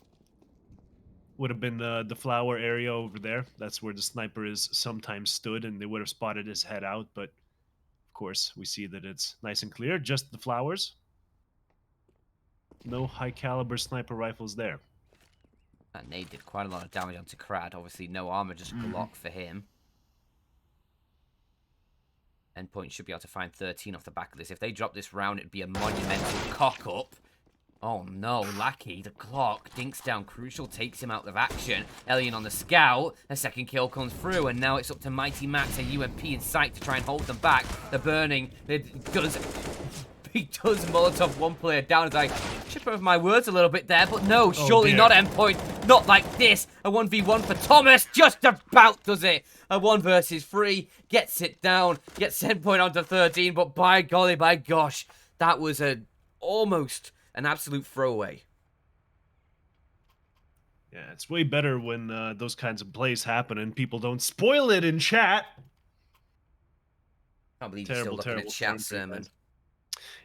Would have been the flower area over there. That's where the sniper is sometimes stood, and they would have spotted his head out, but of course, we see that it's nice and clear, just the flowers. No high-caliber sniper rifles there. And Nate did quite a lot of damage onto Crad. Obviously, no armor, just Glock for him. Endpoint should be able to find 13 off the back of this. If they drop this round, it'd be a monumental cock-up. Oh no, Lackey, the clock, dinks down. Crucial takes him out of action. Elian on the scout. A second kill comes through, and now it's up to Mighty Max and UMP in sight to try and hold them back. They're burning. He does Molotov 1 player down. As I trip over my words a little bit there, but no, surely not Endpoint. Not like this. A 1v1 for Thomas. Just about does it. A 1 versus 3. Gets it down. Gets Endpoint onto 13. But by golly, by gosh, that was almost an absolute throwaway. Yeah, it's way better when those kinds of plays happen and people don't spoil it in chat. I can't believe you're still looking at chat sermon.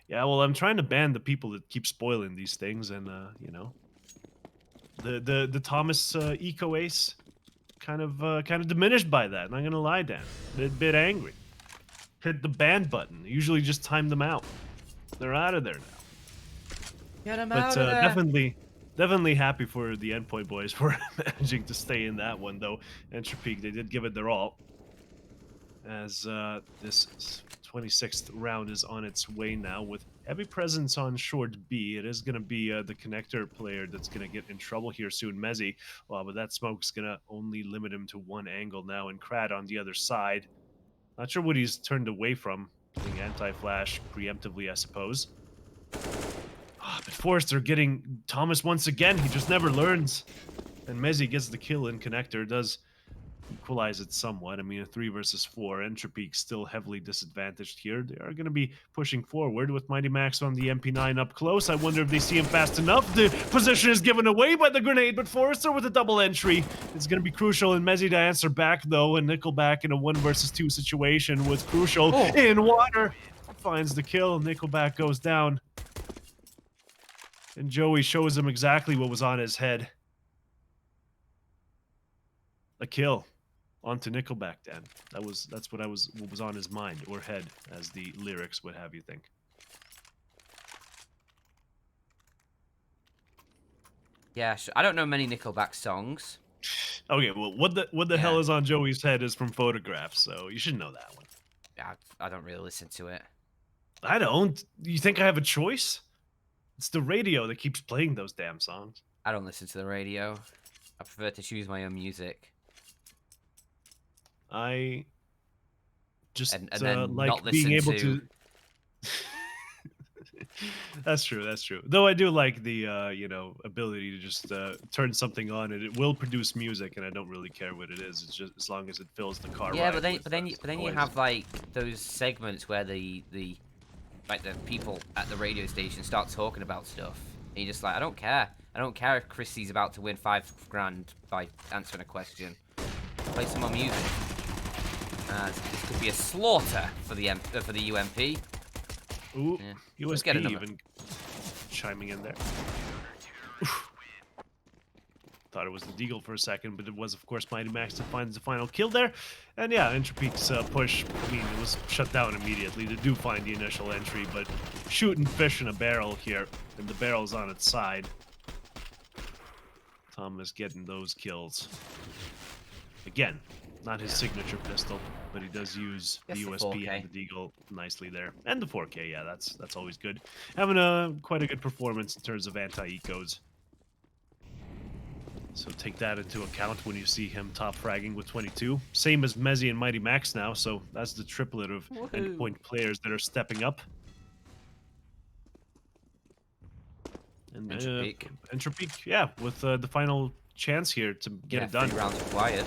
Yeah, well, I'm trying to ban the people that keep spoiling these things, and you know, the Thomas eco ace kind of diminished by that. Not gonna lie, Dan, a bit angry. Hit the ban button. Usually just time them out. They're out of there now. Get them out of there. Definitely happy for the Endpoint boys for managing to stay in that one, though. Endtropiq, they did give it their all. As this 26th round is on its way now with heavy presence on short B. It is going to be the connector player that's going to get in trouble here soon, Mezzi. Well, but that smoke's going to only limit him to 1 angle now, and Crad on the other side. Not sure what he's turned away from. Doing anti-flash preemptively, I suppose. But Forrester getting Thomas once again. He just never learns. And Mezzi gets the kill in connector. Does equalize it somewhat. I mean, a 3 versus 4. Endtropiq still heavily disadvantaged here. They are going to be pushing forward with Mighty Max on the MP9 up close. I wonder if they see him fast enough. The position is given away by the grenade, but Forrester with a double entry. It's going to be Crucial and Mezzi to answer back, though, and Nickelback in a 1 versus 2 situation with Crucial in water. Finds the kill. Nickelback goes down. And Joey shows him exactly what was on his head. A kill onto Nickelback, Dan. That's what was on his mind or head, as the lyrics would have you think. Yeah, I don't know many Nickelback songs. Okay, well, what the hell is on Joey's head is from Photographs, so you should know that one. Yeah, I don't really listen to it. I don't. You think I have a choice? It's the radio that keeps playing those damn songs. I don't listen to the radio. I prefer to choose my own music. I just and then like not being listen able to That's true. That's true. Though I do like the ability to just turn something on and it will produce music, and I don't really care what it is. It's just as long as it fills the car Yeah, ride with but then you noise. have like those segments where the people at the radio station start talking about stuff, and you're just like, I don't care. I don't care if Chrissy's about to win 5 grand by answering a question. Play some more music. This could be a slaughter for the UMP. Ooh, Yeah. Let's USP get another. even chiming in there. Thought it was the Deagle for a second, but it was, of course, Mighty Max that finds the final kill there. And yeah, Endtropiq's push, I mean, it was shut down immediately. They do find the initial entry, but shooting fish in a barrel here, and the barrel's on its side. Thomas getting those kills. Again, not his signature pistol, but he does use the USP and the Deagle nicely there. And the 4K, yeah, that's always good. Having quite a good performance in terms of anti-ecos. So take that into account when you see him top fragging with 22. Same as Mezzy and Mighty Max now, so that's the triplet of Endpoint players that are stepping up. And Endtropiq, yeah, with the final chance here to get it done. 3 rounds required.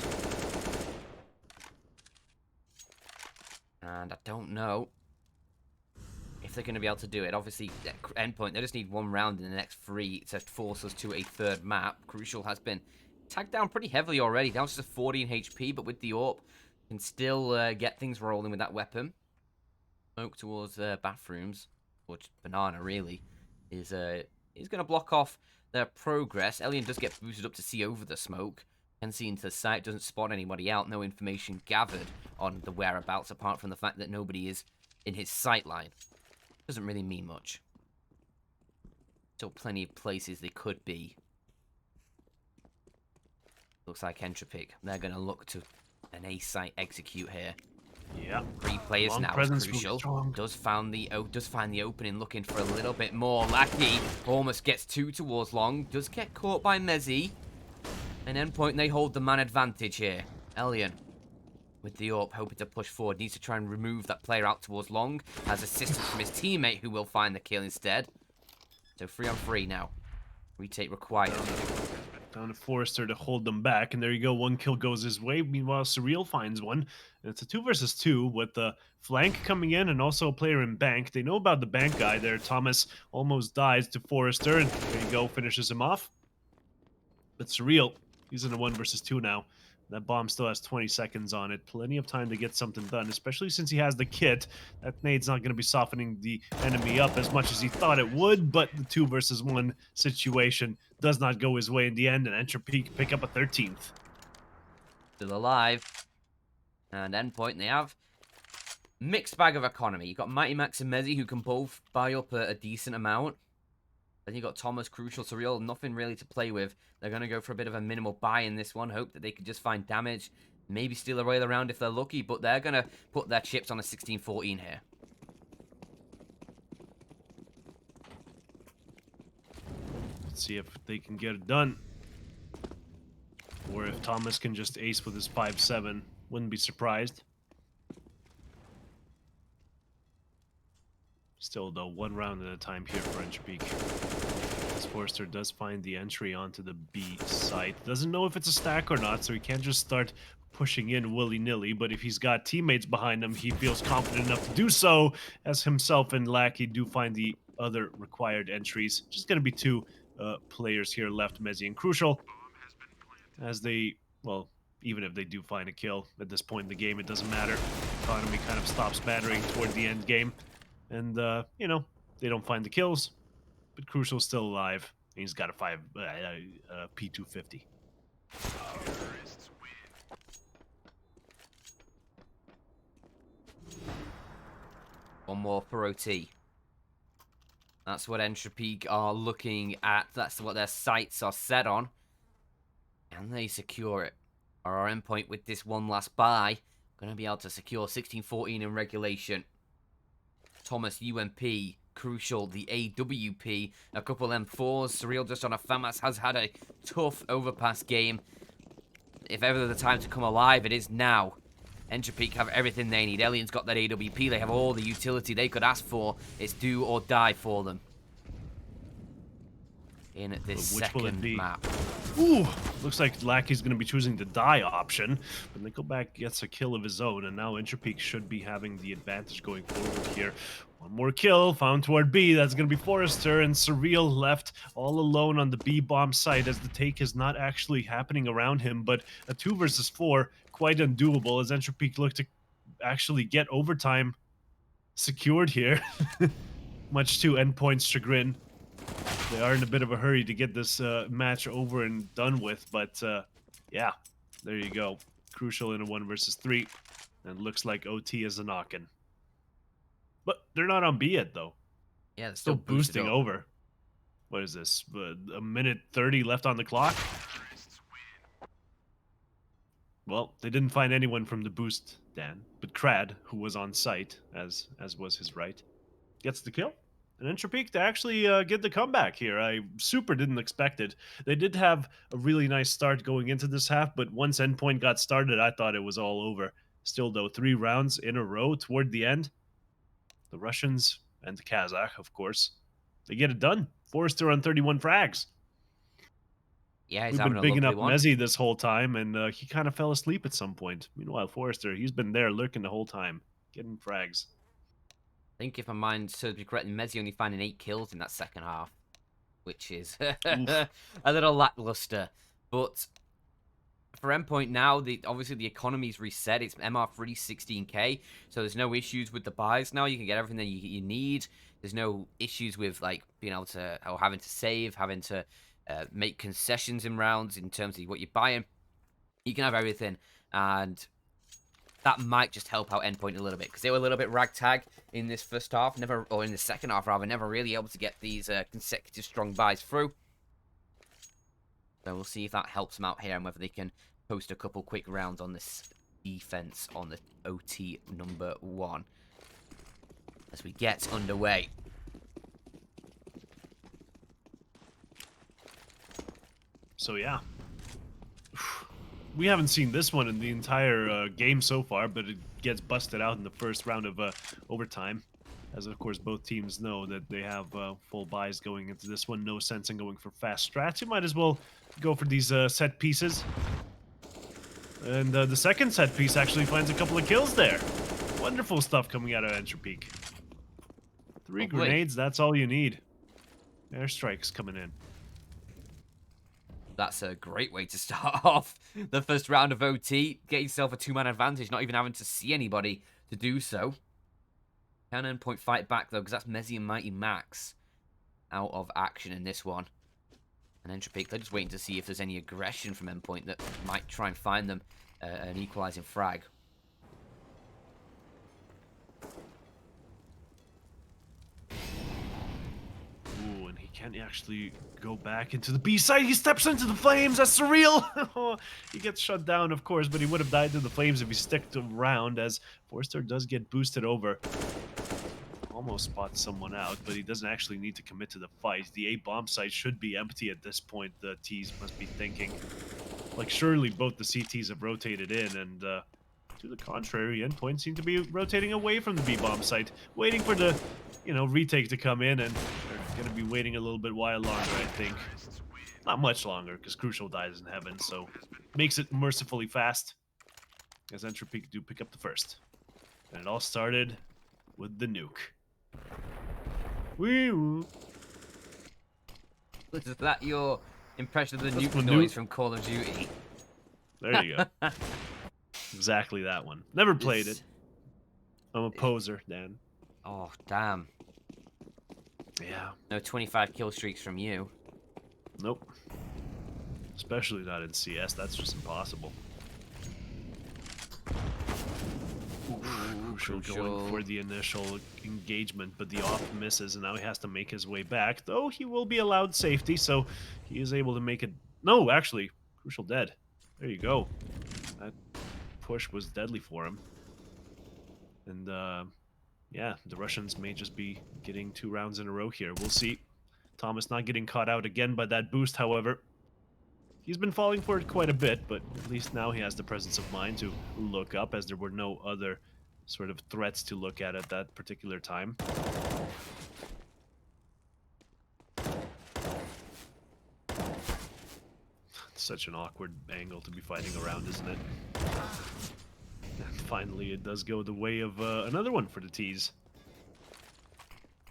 And I don't know if they're going to be able to do it. Obviously, Endpoint, they just need 1 round in the next 3 to force us to a 3rd map. Crucial has been tagged down pretty heavily already, down to 14 HP, but with the AWP, can still get things rolling with that weapon. Smoke towards bathrooms, or just banana really, is going to block off their progress. Elian does get boosted up to see over the smoke. Can see into the site, doesn't spot anybody out, no information gathered on the whereabouts apart from the fact that nobody is in his sight line. Doesn't really mean much. Still plenty of places they could be. Looks like Endtropiq. They're going to look to an A site execute here. Yeah. 3 players Long now is crucial. Does find the opening, looking for a little bit more. Lackey almost gets 2 towards long. Does get caught by Mezzy. And Endpoint, they hold the man advantage here. Elian with the AWP, hoping to push forward. Needs to try and remove that player out towards long. Has assistance from his teammate, who will find the kill instead. So 3 on 3 now. Retake required. Down to Forrester to hold them back, and there you go. 1 kill goes his way. Meanwhile, Surreal finds one. And it's a 2 versus 2 with the flank coming in and also a player in bank. They know about the bank guy there. Thomas almost dies to Forrester, and there you go, finishes him off. But Surreal, he's in a 1 versus 2 now. That bomb still has 20 seconds on it. Plenty of time to get something done, especially since he has the kit. That nade's not going to be softening the enemy up as much as he thought it would, but the 2 versus 1 situation does not go his way in the end, and Endtropiq pick up a 13th. Still alive. And Endpoint, they have mixed bag of economy. You've got Mighty Max and Mezzy, who can both buy up a decent amount. Then you've got Thomas, Crucial, Surreal, nothing really to play with. They're going to go for a bit of a minimal buy in this one. Hope that they can just find damage. Maybe steal away the round if they're lucky. But they're going to put their chips on a 16-14 here. Let's see if they can get it done. Or if Thomas can just ace with his 5-7. Wouldn't be surprised. Still, though, 1 round at a time here for Endtropiq. Forrester does find the entry onto the B site. Doesn't know if it's a stack or not, so he can't just start pushing in willy-nilly, but if he's got teammates behind him, he feels confident enough to do so, as himself and Lackey do find the other required entries. Just going to be 2 players here left, Mezzy and Crucial, as they, well, even if they do find a kill at this point in the game, it doesn't matter. Economy kind of stops mattering toward the end game, and, you know, they don't find the kills. But Crucial's still alive. And he's got a P250. One more for OT. That's what Endtropiq are looking at. That's what their sights are set on. Can they secure it? Or our Endpoint with this one last buy going to be able to secure 16-14 in regulation? Thomas, UMP, Crucial, the AWP, a couple M4s. Surreal just on a FAMAS has had a tough overpass game. If ever the time to come alive, it is now. Endtropiq have everything they need. Alien's got that AWP. They have all the utility they could ask for. It's do or die for them. In this Which will it second be? map. Ooh, looks like Lackey's going to be choosing the die option, but Nickelback gets a kill of his own, and now Endtropiq should be having the advantage going forward here. One more kill found toward B. That's going to be Forrester, and Surreal left all alone on the B bomb site as the take is not actually happening around him, but a 2 versus 4, quite undoable as Endtropiq look to actually get overtime secured here, much to Endpoint's chagrin. They are in a bit of a hurry to get this match over and done with, but yeah, there you go. Crucial in a 1 versus 3, and looks like OT is a knockin'. But they're not on B yet, though. Yeah, they're Still boosting up. over. What is this? A minute 30 left on the clock? Well, they didn't find anyone from the boost, Dan, but Crad, who was on site, as was his right, gets the kill. And Endtropiq to actually get the comeback here. I super didn't expect it. They did have a really nice start going into this half, but once Endpoint got started, I thought it was all over. Still, though, 3 rounds in a row toward the end. The Russians and the Kazakh, of course, they get it done. Forrester on 31 frags. Yeah, he's We've having been a bigging lovely up one. Mezzy this whole time, and he kind of fell asleep at some point. Meanwhile, Forrester, he's been there lurking the whole time, getting frags. I think if my mind serves me correctly, Mezzi only finding 8 kills in that second half, which is a little lackluster. But for Endpoint now, obviously the economy's reset. It's MR3 16k, so there's no issues with the buys now. You can get everything that you need. There's no issues with like being able to or having to save, having to make concessions in rounds in terms of what you're buying. You can have everything, and that might just help out Endpoint a little bit because they were a little bit ragtag in this first half, or in the second half rather, never really able to get these consecutive strong buys through. So we'll see if that helps them out here and whether they can post a couple quick rounds on this defense on the OT number 1 as we get underway. So yeah, we haven't seen this one in the entire game so far, but it gets busted out in the first round of overtime. As of course both teams know that they have full buys going into this one. No sense in going for fast strats. You might as well go for these set pieces. And the second set piece actually finds a couple of kills there. Wonderful stuff coming out of Endtropiq. 3 grenades, that's all you need. Airstrikes coming in. That's a great way to start off the first round of OT. Get yourself a 2-man advantage, not even having to see anybody to do so. Can Endpoint fight back, though, because that's Mezzy and Mighty Max out of action in this one. And Endtropiq, they're just waiting to see if there's any aggression from Endpoint that might try and find them an equalizing frag. Ooh, and he can't actually go back into the B side. He steps into the flames. That's surreal. He gets shut down, of course, but he would have died to the flames if he stuck around, as Forrester does get boosted over. Almost spots someone out, but he doesn't actually need to commit to the fight. The A bomb site should be empty at this point, the T's must be thinking. Like, surely both the CTs have rotated in, and to the contrary, Endpoint seem to be rotating away from the B bomb site, waiting for the, retake to come in, and they're going to be waiting a little bit while longer, I think. Not much longer, because Crucial dies in heaven, so makes it mercifully fast, as Endtropiq do pick up the first. And it all started with the nuke. Wee-woo. Is that your impression of the nuke noise from Call of Duty? There you go. Exactly that one. Never played it. I'm a poser, Dan. Oh, damn. Yeah. No 25 kill streaks from you. Nope. Especially not in CS. That's just impossible. Crucial going for the initial engagement, but the off misses, and now he has to make his way back. Though he will be allowed safety, so he is able to make it. No, actually, Crucial dead. There you go. That push was deadly for him. And yeah, the Russians may just be getting 2 rounds in a row here. We'll see. Thomas not getting caught out again by that boost, however. He's been falling for it quite a bit, but at least now he has the presence of mind to look up, as there were no other sort of threats to look at that particular time. Such an awkward angle to be fighting around, isn't it? And finally, it does go the way of another one for the T's.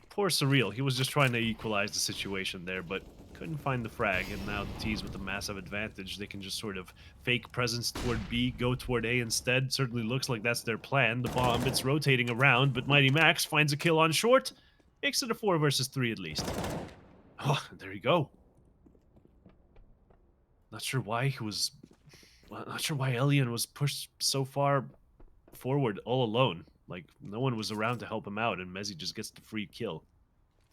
Poor Surreal. He was just trying to equalize the situation there, but couldn't find the frag. And now the T's with a massive advantage. They can just sort of fake presence toward B, go toward A instead. Certainly looks like that's their plan. The bomb, it's rotating around, but Mighty Max finds a kill on short. Makes it a 4 versus 3 at least. Oh, there you go. Not sure why he was... Not sure why Elian was pushed so far forward all alone. Like, no one was around to help him out, and Mezzi just gets the free kill.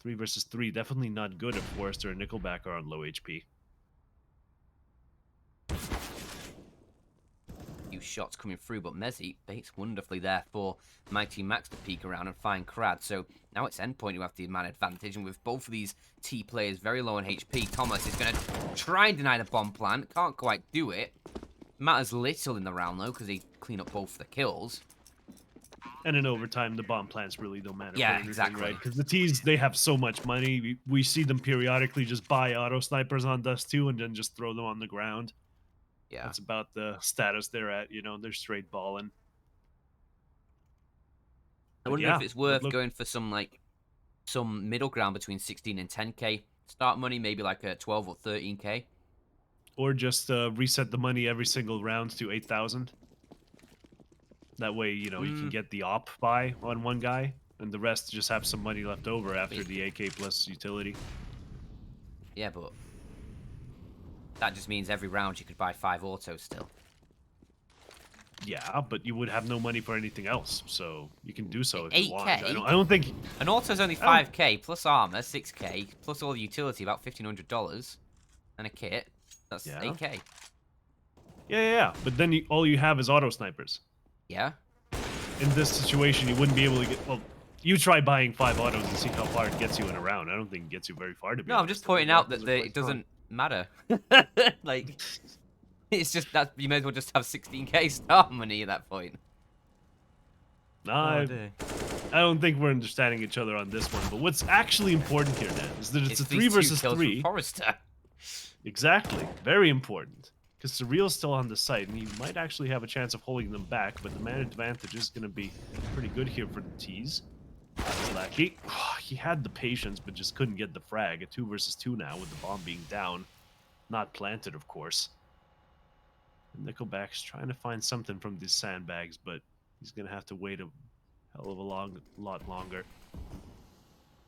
3 versus 3, definitely not good if Forrester and Nickelback are on low HP. Few shots coming through, but Mezzi baits wonderfully there for Mighty Max to peek around and find Crad. So now it's Endpoint who have the man advantage, and with both of these T players very low on HP, Thomas is going to try and deny the bomb plant. Can't quite do it. Matters little in the round, though, because they clean up both the kills. And in overtime, the bomb plants really don't matter. Yeah, for anything, exactly. right? Because the T's, they have so much money. We see them periodically just buy auto snipers on Dust 2 and then just throw them on the ground. Yeah. That's about the status they're at, you know, they're straight balling. I wonder if it's worth going for some middle ground between 16 and 10k. Start money, maybe like a 12 or 13k. Or just reset the money every single round to 8,000. That way, you know, you can get the op buy on one guy, and the rest just have some money left over after the AK plus utility. Yeah, but that just means every round you could buy 5 autos still. Yeah, but you would have no money for anything else, so you can do so if you want. 8k? I don't think... An auto's only 5k, plus armor, 6k, plus all the utility, about $1,500, and a kit. That's 8k. Yeah. But then all you have is auto snipers. Yeah. In this situation, you wouldn't be able to get... Well, you try buying 5 autos and see how far it gets you in a round. I don't think it gets you very far, to be honest. I'm just pointing out that it doesn't matter. Like, it's just that you may as well just have 16k start money at that point. I don't think we're understanding each other on this one, but what's actually important here, Dan, is that it's a 3 versus 3. Forrester. Exactly. Very important. Because Surreal's still on the site, and he might actually have a chance of holding them back, but the man advantage is going to be pretty good here for the T's. Slacky. He had the patience, but just couldn't get the frag. A 2 versus 2 now, with the bomb being down. Not planted, of course. And Nickelback's trying to find something from these sandbags, but he's going to have to wait a hell of a lot longer.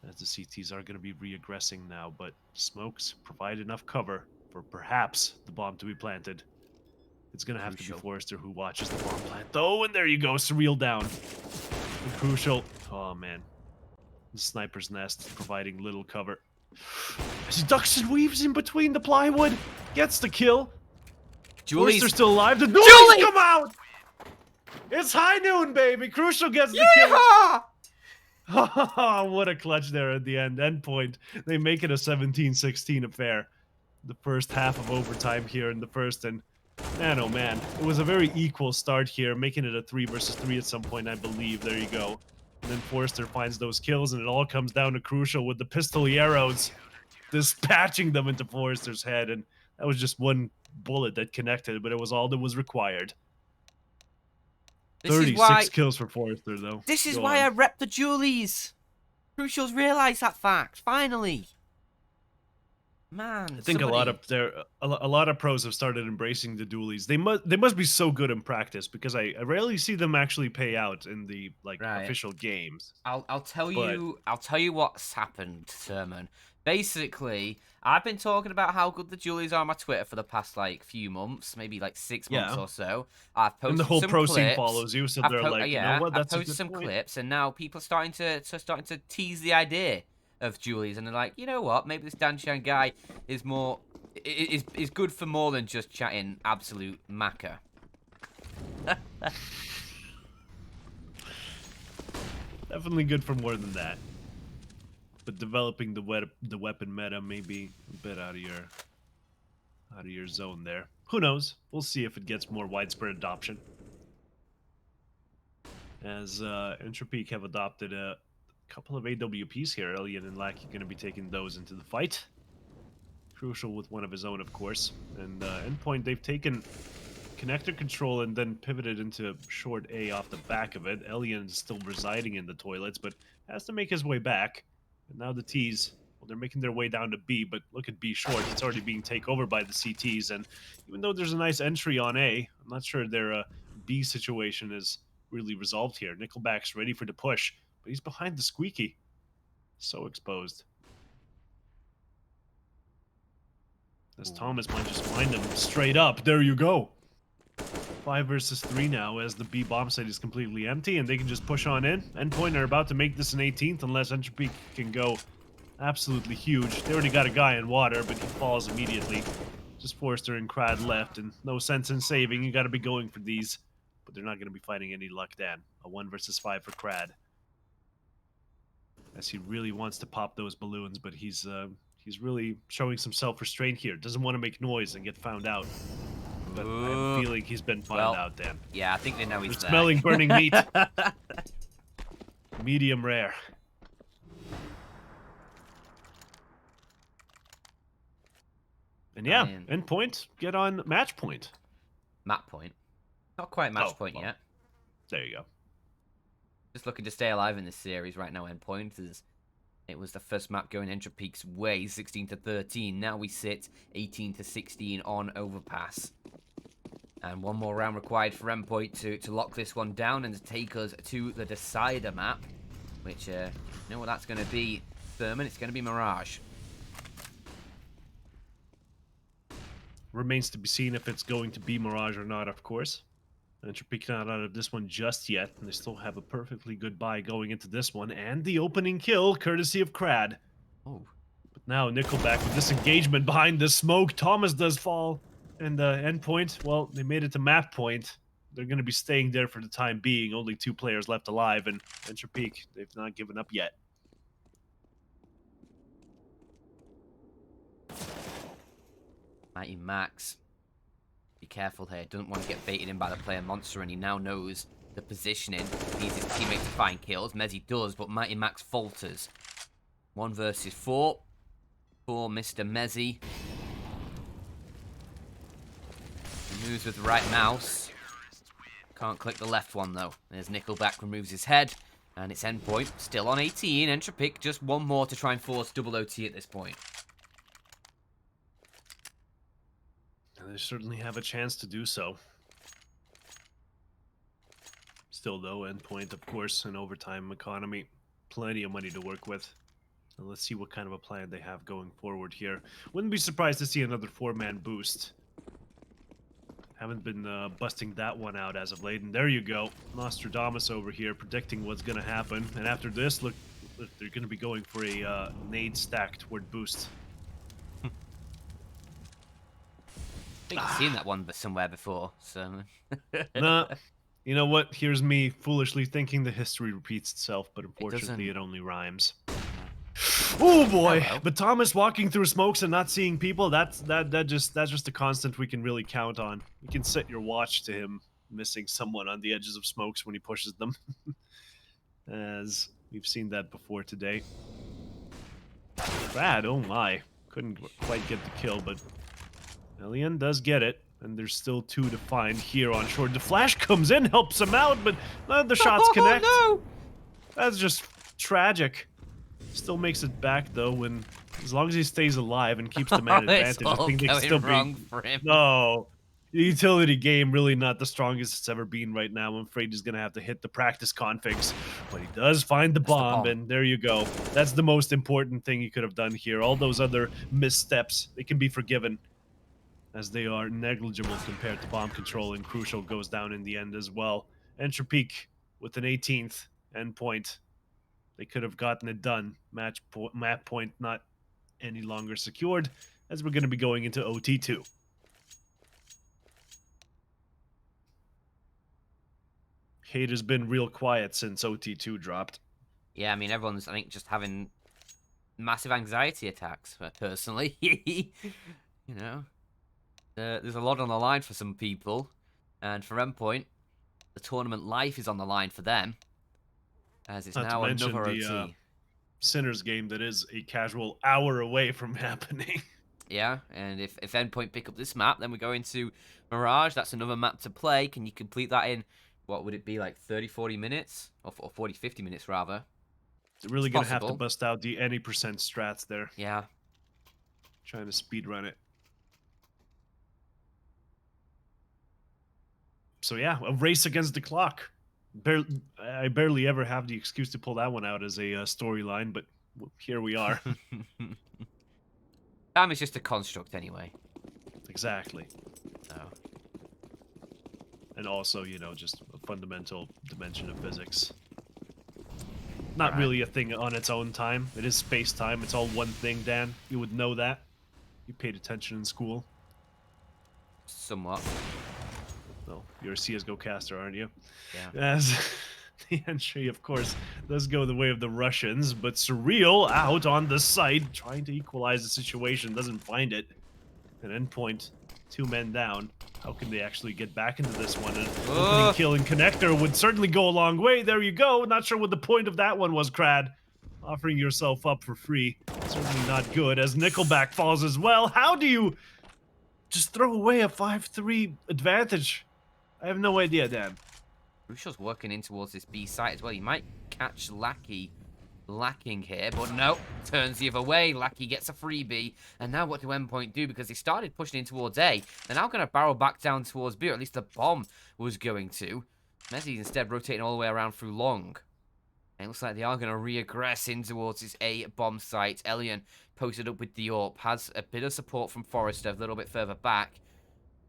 As the CTs are going to be reaggressing now, but smokes provide enough cover for perhaps the bomb to be planted. It's going to have to be Forrester who watches the bomb plant, though, and there you go, Surreal down. And Crucial. Oh, man. The sniper's nest providing little cover. As he ducks and weaves in between the plywood, gets the kill. Forrester's still alive. The Julie come out! It's high noon, baby. Crucial gets the kill. What a clutch there at the end. Endpoint. They make it a 17-16 affair. The first half of overtime here in the first, and man, oh man, it was a very equal start here, making it a 3 versus 3 at some point, I believe. There you go. And then Forrester finds those kills, and it all comes down to Crucial with the pistol-arrows dispatching them into Forrester's head, and that was just one bullet that connected, but it was all that was required. 36 kills for Forrester, though. This is why I rep the Julies. Crucial's realised that fact, finally. Man, I think a lot of pros have started embracing the dualies. They must be so good in practice, because I rarely see them actually pay out in the official games. I'll tell you what's happened, Sermon. Basically, I've been talking about how good the dualies are on my Twitter for the past few months, maybe 6 months or so. I've posted and the whole some pro clips. scene follows you, so they're like, you know what? That's I've posted some clips, and now people are starting to tease the idea of Julies, and they're like, you know what? Maybe this Danshan guy is good for more than just chatting absolute maca. Definitely good for more than that. But developing the weapon meta may be a bit out of your out of your zone there. Who knows? We'll see if it gets more widespread adoption. As Endtropiq have adopted a couple of AWPs here. Alien and Lackey going to be taking those into the fight. Crucial with one of his own, of course. And Endpoint, they've taken connector control and then pivoted into short A off the back of it. Alien is still residing in the toilets, but has to make his way back. And now the T's, well, they're making their way down to B, but look at B short. It's already being taken over by the CTs. And even though there's a nice entry on A, I'm not sure their B situation is really resolved here. Nickelback's ready for the push, but he's behind the squeaky. So exposed. As Thomas might just find him straight up. There you go. 5 versus 3 now as the B bomb site is completely empty and they can just push on in. Endpoint are about to make this an 18th unless Endtropiq can go absolutely huge. They already got a guy in water, but he falls immediately. Just Forrester and Crad left and no sense in saving. You got to be going for these. But they're not going to be fighting any luck then. A 1 versus 5 for Crad. As he really wants to pop those balloons, but he's really showing some self-restraint here. Doesn't want to make noise and get found out. But I have a feeling he's been found out, Dan. Yeah, I think they know he's there. Smelling burning meat. Medium rare. And yeah, Endpoint, get on match point. Map point. Not quite match point yet. There you go. Just looking to stay alive in this series right now, Endpoint. It was the first map going Endtropiq's way, 16-13. Now we sit 18-16 on Overpass. And one more round required for Endpoint to lock this one down and to take us to the decider map. Which, you know what that's going to be, Thurman? It's going to be Mirage. Remains to be seen if it's going to be Mirage or not, of course. Endtropiq not out of this one just yet, and they still have a perfectly good buy going into this one, and the opening kill, courtesy of Crad. Oh. But now Nickelback with disengagement behind the smoke. Thomas does fall, and Endpoint, well, they made it to map point. They're going to be staying there for the time being. Only 2 players left alive, and Endtropiq, they've not given up yet. Mighty Max. Be careful here. Doesn't want to get baited in by the player monster, and he now knows the positioning. Needs his teammate to find kills. Mezzy does, but Mighty Max falters. 1 versus 4. For Mr. Mezzy. He moves with the right mouse. Can't click the left one, though. There's Nickelback, removes his head. And it's Endpoint. Still on 18. Endtropiq just 1 more to try and force double OT at this point. They certainly have a chance to do so. Still, though, Endpoint, of course, an overtime economy. Plenty of money to work with. And let's see what kind of a plan they have going forward here. Wouldn't be surprised to see another 4-man boost. Haven't been busting that one out as of late. And there you go. Nostradamus over here predicting what's going to happen. And after this, look, they're going to be going for a nade stack toward boost. I think I've seen that one somewhere before, so... Nah, you know what? Here's me foolishly thinking the history repeats itself, but unfortunately it only rhymes. Oh boy! Hello. But Thomas walking through smokes and not seeing people, that's just a constant we can really count on. You can set your watch to him missing someone on the edges of smokes when he pushes them. As we've seen that before today. Bad, oh my. Couldn't quite get the kill, but Alien does get it, and there's still 2 to find here on shore. The flash comes in, helps him out, but none of the shots connect. No! That's just tragic. Still makes it back, though, when as long as he stays alive and keeps the man advantage, I think they can still wrong be... for him. No. The utility game really not the strongest it's ever been right now. I'm afraid he's going to have to hit the practice configs. But he does find the bomb, and there you go. That's the most important thing he could have done here. All those other missteps, they can be forgiven, as they are negligible compared to bomb control, and Crucial goes down in the end as well. Endtropiq with an 18th Endpoint. They could have gotten it done. Map point not any longer secured, as we're going to be going into OT2. Hate has been real quiet since OT2 dropped. Yeah, I mean, everyone's, I think, just having massive anxiety attacks, personally. You know? There's a lot on the line for some people. And for Endpoint, the tournament life is on the line for them. As it's Not to now mention another the OT. Sinners game that is a casual hour away from happening. Yeah, and if Endpoint pick up this map, then we go into Mirage. That's another map to play. Can you complete that in, what would it be, like 30, 40 minutes? Or 40, 50 minutes, rather. They're really It's going to have to possible. bust out the any percent strats there. Yeah. Trying to speedrun it. So yeah, a race against the clock. I barely ever have the excuse to pull that one out as a storyline, but here we are. Time is just a construct anyway. Exactly. So. And also, you know, just a fundamental dimension of physics. Not Right. really a thing on its own time. It is space-time. It's all one thing, Dan. You would know that. You paid attention in school. Somewhat. Well, you're a CSGO caster, aren't you? Yeah. As the entry, of course, does go the way of the Russians, but Surreal out on the side, trying to equalize the situation, doesn't find it. An Endpoint, 2 men down. How can they actually get back into this one? An opening kill in Connector would certainly go a long way. There you go. Not sure what the point of that one was, Crad. Offering yourself up for free. Certainly not good, as Nickelback falls as well. How do you just throw away a 5-3 advantage? I have no idea, Dan. Crucial's working in towards this B site as well. You might catch Lackey lacking here, but no. Turns the other way. Lackey gets a freebie. And now what do Endpoint do? Because they started pushing in towards A. They're now going to barrel back down towards B, or at least the bomb was going to. Messi instead rotating all the way around through long. And it looks like they are going to re-aggress in towards this A bomb site. Elian posted up with the AWP. Has a bit of support from Forrester a little bit further back.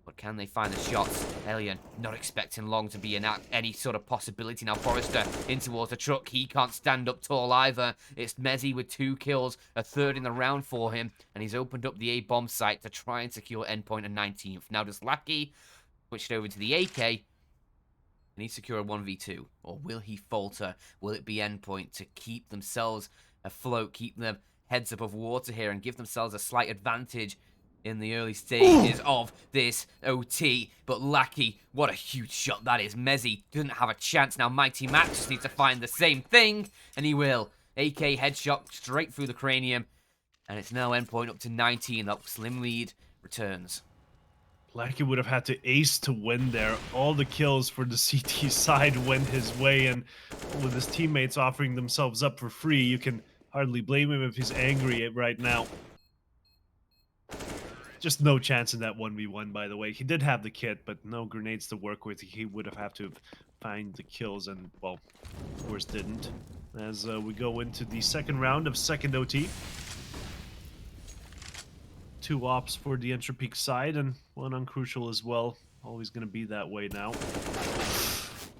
But can they find the shots? Elian not expecting long to be any sort of possibility. Now Forrester in towards the truck. He can't stand up tall either. It's Mezzi with 2 kills, a third in the round for him. And he's opened up the A bomb site to try and secure Endpoint and 19th. Now does Lackey switch it over to the AK. Can he secure a 1v2? Or will he falter? Will it be Endpoint to keep themselves afloat, keep their heads above water here, and give themselves a slight advantage in the early stages of this OT? But Lackey, what a huge shot that is. Mezzi doesn't have a chance now. Mighty Max just needs to find the same thing, and he will. AK headshot straight through the cranium, and it's now Endpoint up to 19. That slim lead returns. Lackey would have had to ace to win there. All the kills for the CT side went his way, and with his teammates offering themselves up for free, you can hardly blame him if he's angry right now. Just no chance in that 1v1, by the way. He did have the kit, but no grenades to work with. He would have had to find the kills, and, well, of course didn't. As we go into the second round of second OT. 2 ops for the Endtropiq side, and 1 on Crucial as well. Always going to be that way now.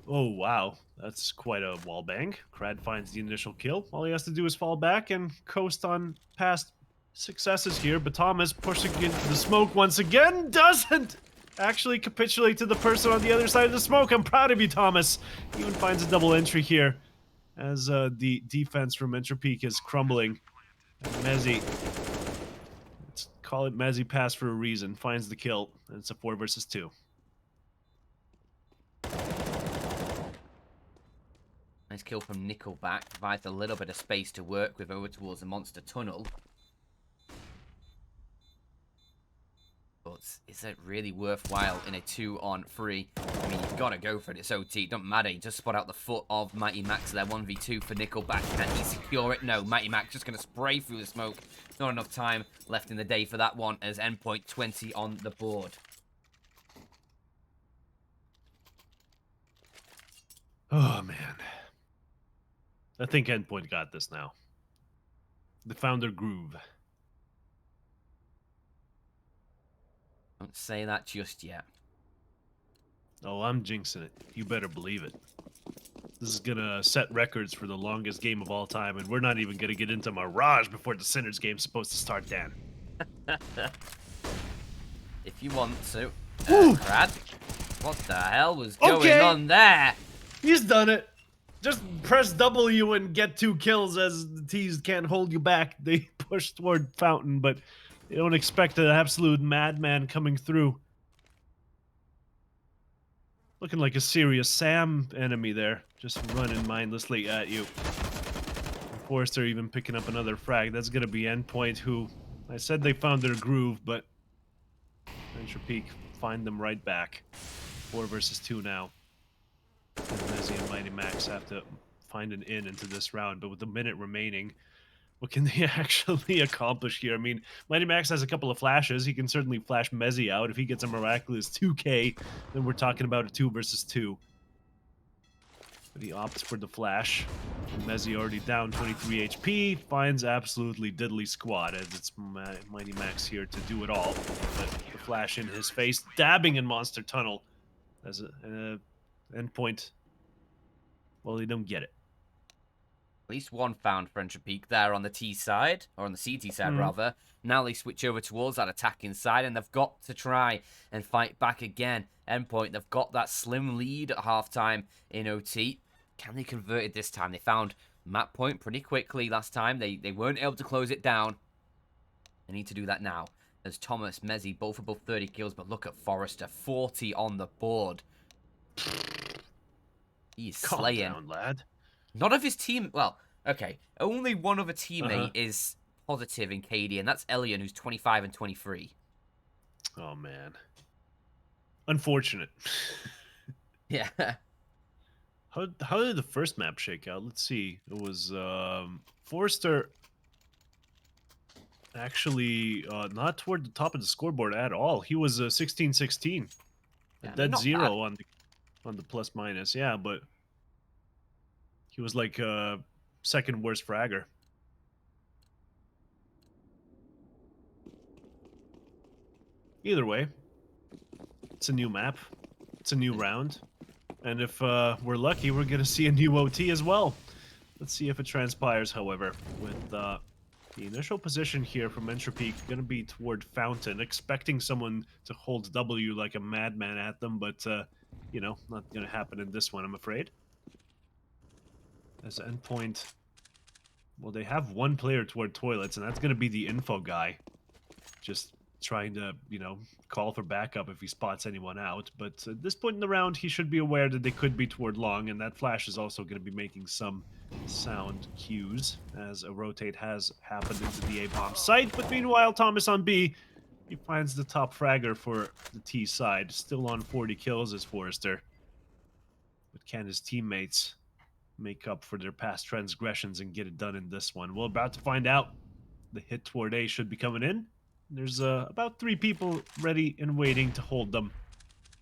Oh, wow. That's quite a wallbang. Crad finds the initial kill. All he has to do is fall back and coast on past successes here, but Thomas pushing into the smoke once again doesn't actually capitulate to the person on the other side of the smoke. I'm proud of you, Thomas. Even finds a double entry here as the defense from Endtropiq is crumbling. And Mezzi, let's call it Mezzi pass for a reason, finds the kill, and it's a 4 versus 2. Nice kill from Nickelback. Provides a little bit of space to work with over towards the monster tunnel. But is it really worthwhile in a 2-on-3? I mean, you've got to go for it. It's OT. Don't matter. You just spot out the foot of Mighty Max there. 1v2 for Nickelback. Can he secure it? No. Mighty Max just going to spray through the smoke. Not enough time left in the day for that one as Endpoint 20 on the board. Oh, man. I think Endpoint got this now. They found their groove. Don't say that just yet. Oh, I'm jinxing it. You better believe it. This is gonna set records for the longest game of all time, and we're not even gonna get into Mirage before the Sinners game's supposed to start, Dan. If you want to. Brad, what the hell was going on there? He's done it. Just press W and get 2 kills as the T's can't hold you back. They push toward Fountain, but They don't expect an absolute madman coming through. Looking like a serious Sam enemy there, just running mindlessly at you. Forrester even picking up another frag. That's going to be Endpoint, who I said they found their groove, but Endtropiq find them right back. 4 versus 2 now. And Mezzy and Mighty Max have to find an in into this round, but with a minute remaining, what can they actually accomplish here? I mean, Mighty Max has a couple of flashes. He can certainly flash Mezzy out. If he gets a miraculous 2k, then we're talking about a 2 versus 2. But he opts for the flash. And Mezzy already down 23 HP, finds absolutely diddly squad as it's Mighty Max here to do it all. But the flash in his face, dabbing in Monster Tunnel as an Endpoint. Well, they don't get it. At least one found for Endtropiq there on the T side, or on the CT side rather. Now they switch over towards that attacking side, and they've got to try and fight back again. Endpoint, they've got that slim lead at halftime in OT. Can they convert it this time? They found map point pretty quickly last time. They weren't able to close it down. They need to do that now. There's Thomas, Mezzy, both above 30 kills, but look at Forrester, 40 on the board. He's slaying. Calm down, lad. None of his team... Well, okay. Only one other teammate is positive in KD, and that's Elian, who's 25 and 23. Oh, man. Unfortunate. Yeah. How did the first map shake out? Let's see. It was Forrester actually not toward the top of the scoreboard at all. He was 16-16. Yeah, Dead zero on the plus minus. Yeah, but he was like second worst fragger. Either way, it's a new map. It's a new round. And if we're lucky, we're going to see a new OT as well. Let's see if it transpires, however, with the initial position here from Endtropiq going to be toward Fountain, expecting someone to hold W like a madman at them, but, you know, not going to happen in this one, I'm afraid. As Endpoint, well, they have one player toward toilets, and that's going to be the info guy. Just trying to, you know, call for backup if he spots anyone out. But at this point in the round, he should be aware that they could be toward long, and that flash is also going to be making some sound cues as a rotate has happened into the A-bomb site. But meanwhile, Thomas on B, he finds the top fragger for the T side. Still on 40 kills as Forrester. But can his teammates make up for their past transgressions and get it done in this one? We're about to find out. The hit toward A should be coming in. There's about 3 people ready and waiting to hold them.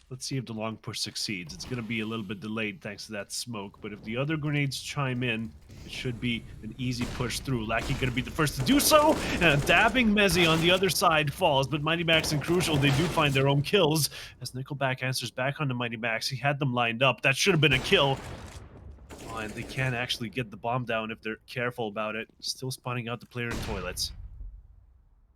Let's see if the long push succeeds. It's going to be a little bit delayed thanks to that smoke, but if the other grenades chime in, it should be an easy push through. Lackey going to be the first to do so, and dabbing Mezzy on the other side falls, but Mighty Max and Crucial, they do find their own kills. As Nickelback answers back on the Mighty Max, he had them lined up. That should have been a kill. Oh, and they can actually get the bomb down if they're careful about it. Still spawning out the player in toilets.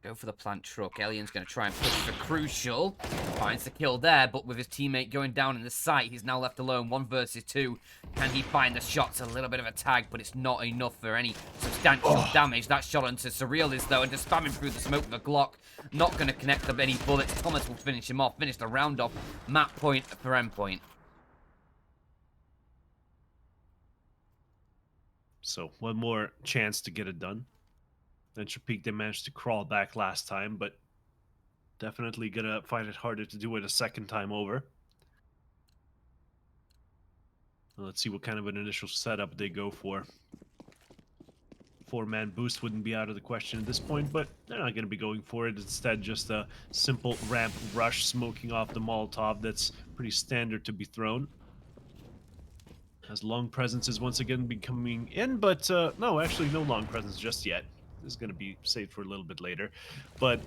Go for the plant truck. Elian's going to try and push for Crucial. Finds the kill there, but with his teammate going down in the site, he's now left alone. 1 versus 2. Can he find the shots? A little bit of a tag, but it's not enough for any substantial damage. That shot onto Surrealist, though, and just spamming through the smoke with a Glock. Not going to connect up any bullets. Thomas will finish him off. Finish the round off. Map point for Endpoint. So, one more chance to get it done. Endtropiq, they managed to crawl back last time, but definitely gonna find it harder to do it a second time over. Let's see what kind of an initial setup they go for. 4-man boost wouldn't be out of the question at this point, but they're not going to be going for it. Instead, just a simple ramp rush, smoking off the Molotov that's pretty standard to be thrown. As long presence is once again becoming in, but no, actually no long presence just yet. This is going to be saved for a little bit later. But,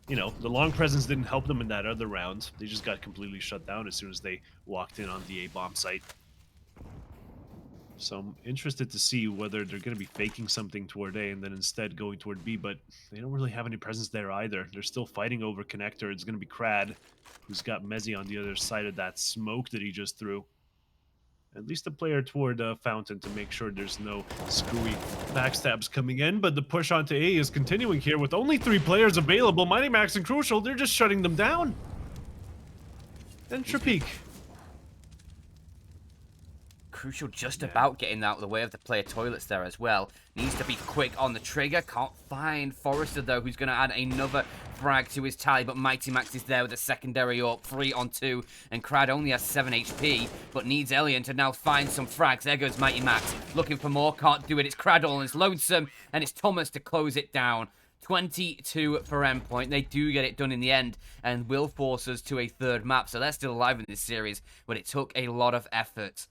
you know, the long presence didn't help them in that other round. They just got completely shut down as soon as they walked in on the A-bomb site. So I'm interested to see whether they're going to be faking something toward A and then instead going toward B, but they don't really have any presence there either. They're still fighting over connector. It's going to be Crad, who's got Mezzy on the other side of that smoke that he just threw. at least a player toward Fountain to make sure there's no screwy backstabs coming in. But the push onto A is continuing here with only 3 players available. Mighty Max and Crucial, they're just shutting them down. Endtropiq. Crucial just about getting out of the way of the player toilets there as well. Needs to be quick on the trigger. Can't find Forrester, though, who's going to add another frag to his tally. But Mighty Max is there with a secondary up. 3 on 2. And Crad only has 7 HP, but needs Elian to now find some frags. There goes Mighty Max. Looking for more. Can't do it. It's Cradle and it's Lonesome. And it's Thomas to close it down. 22 for Endpoint. They do get it done in the end and will force us to a third map. So they're still alive in this series, but it took a lot of effort.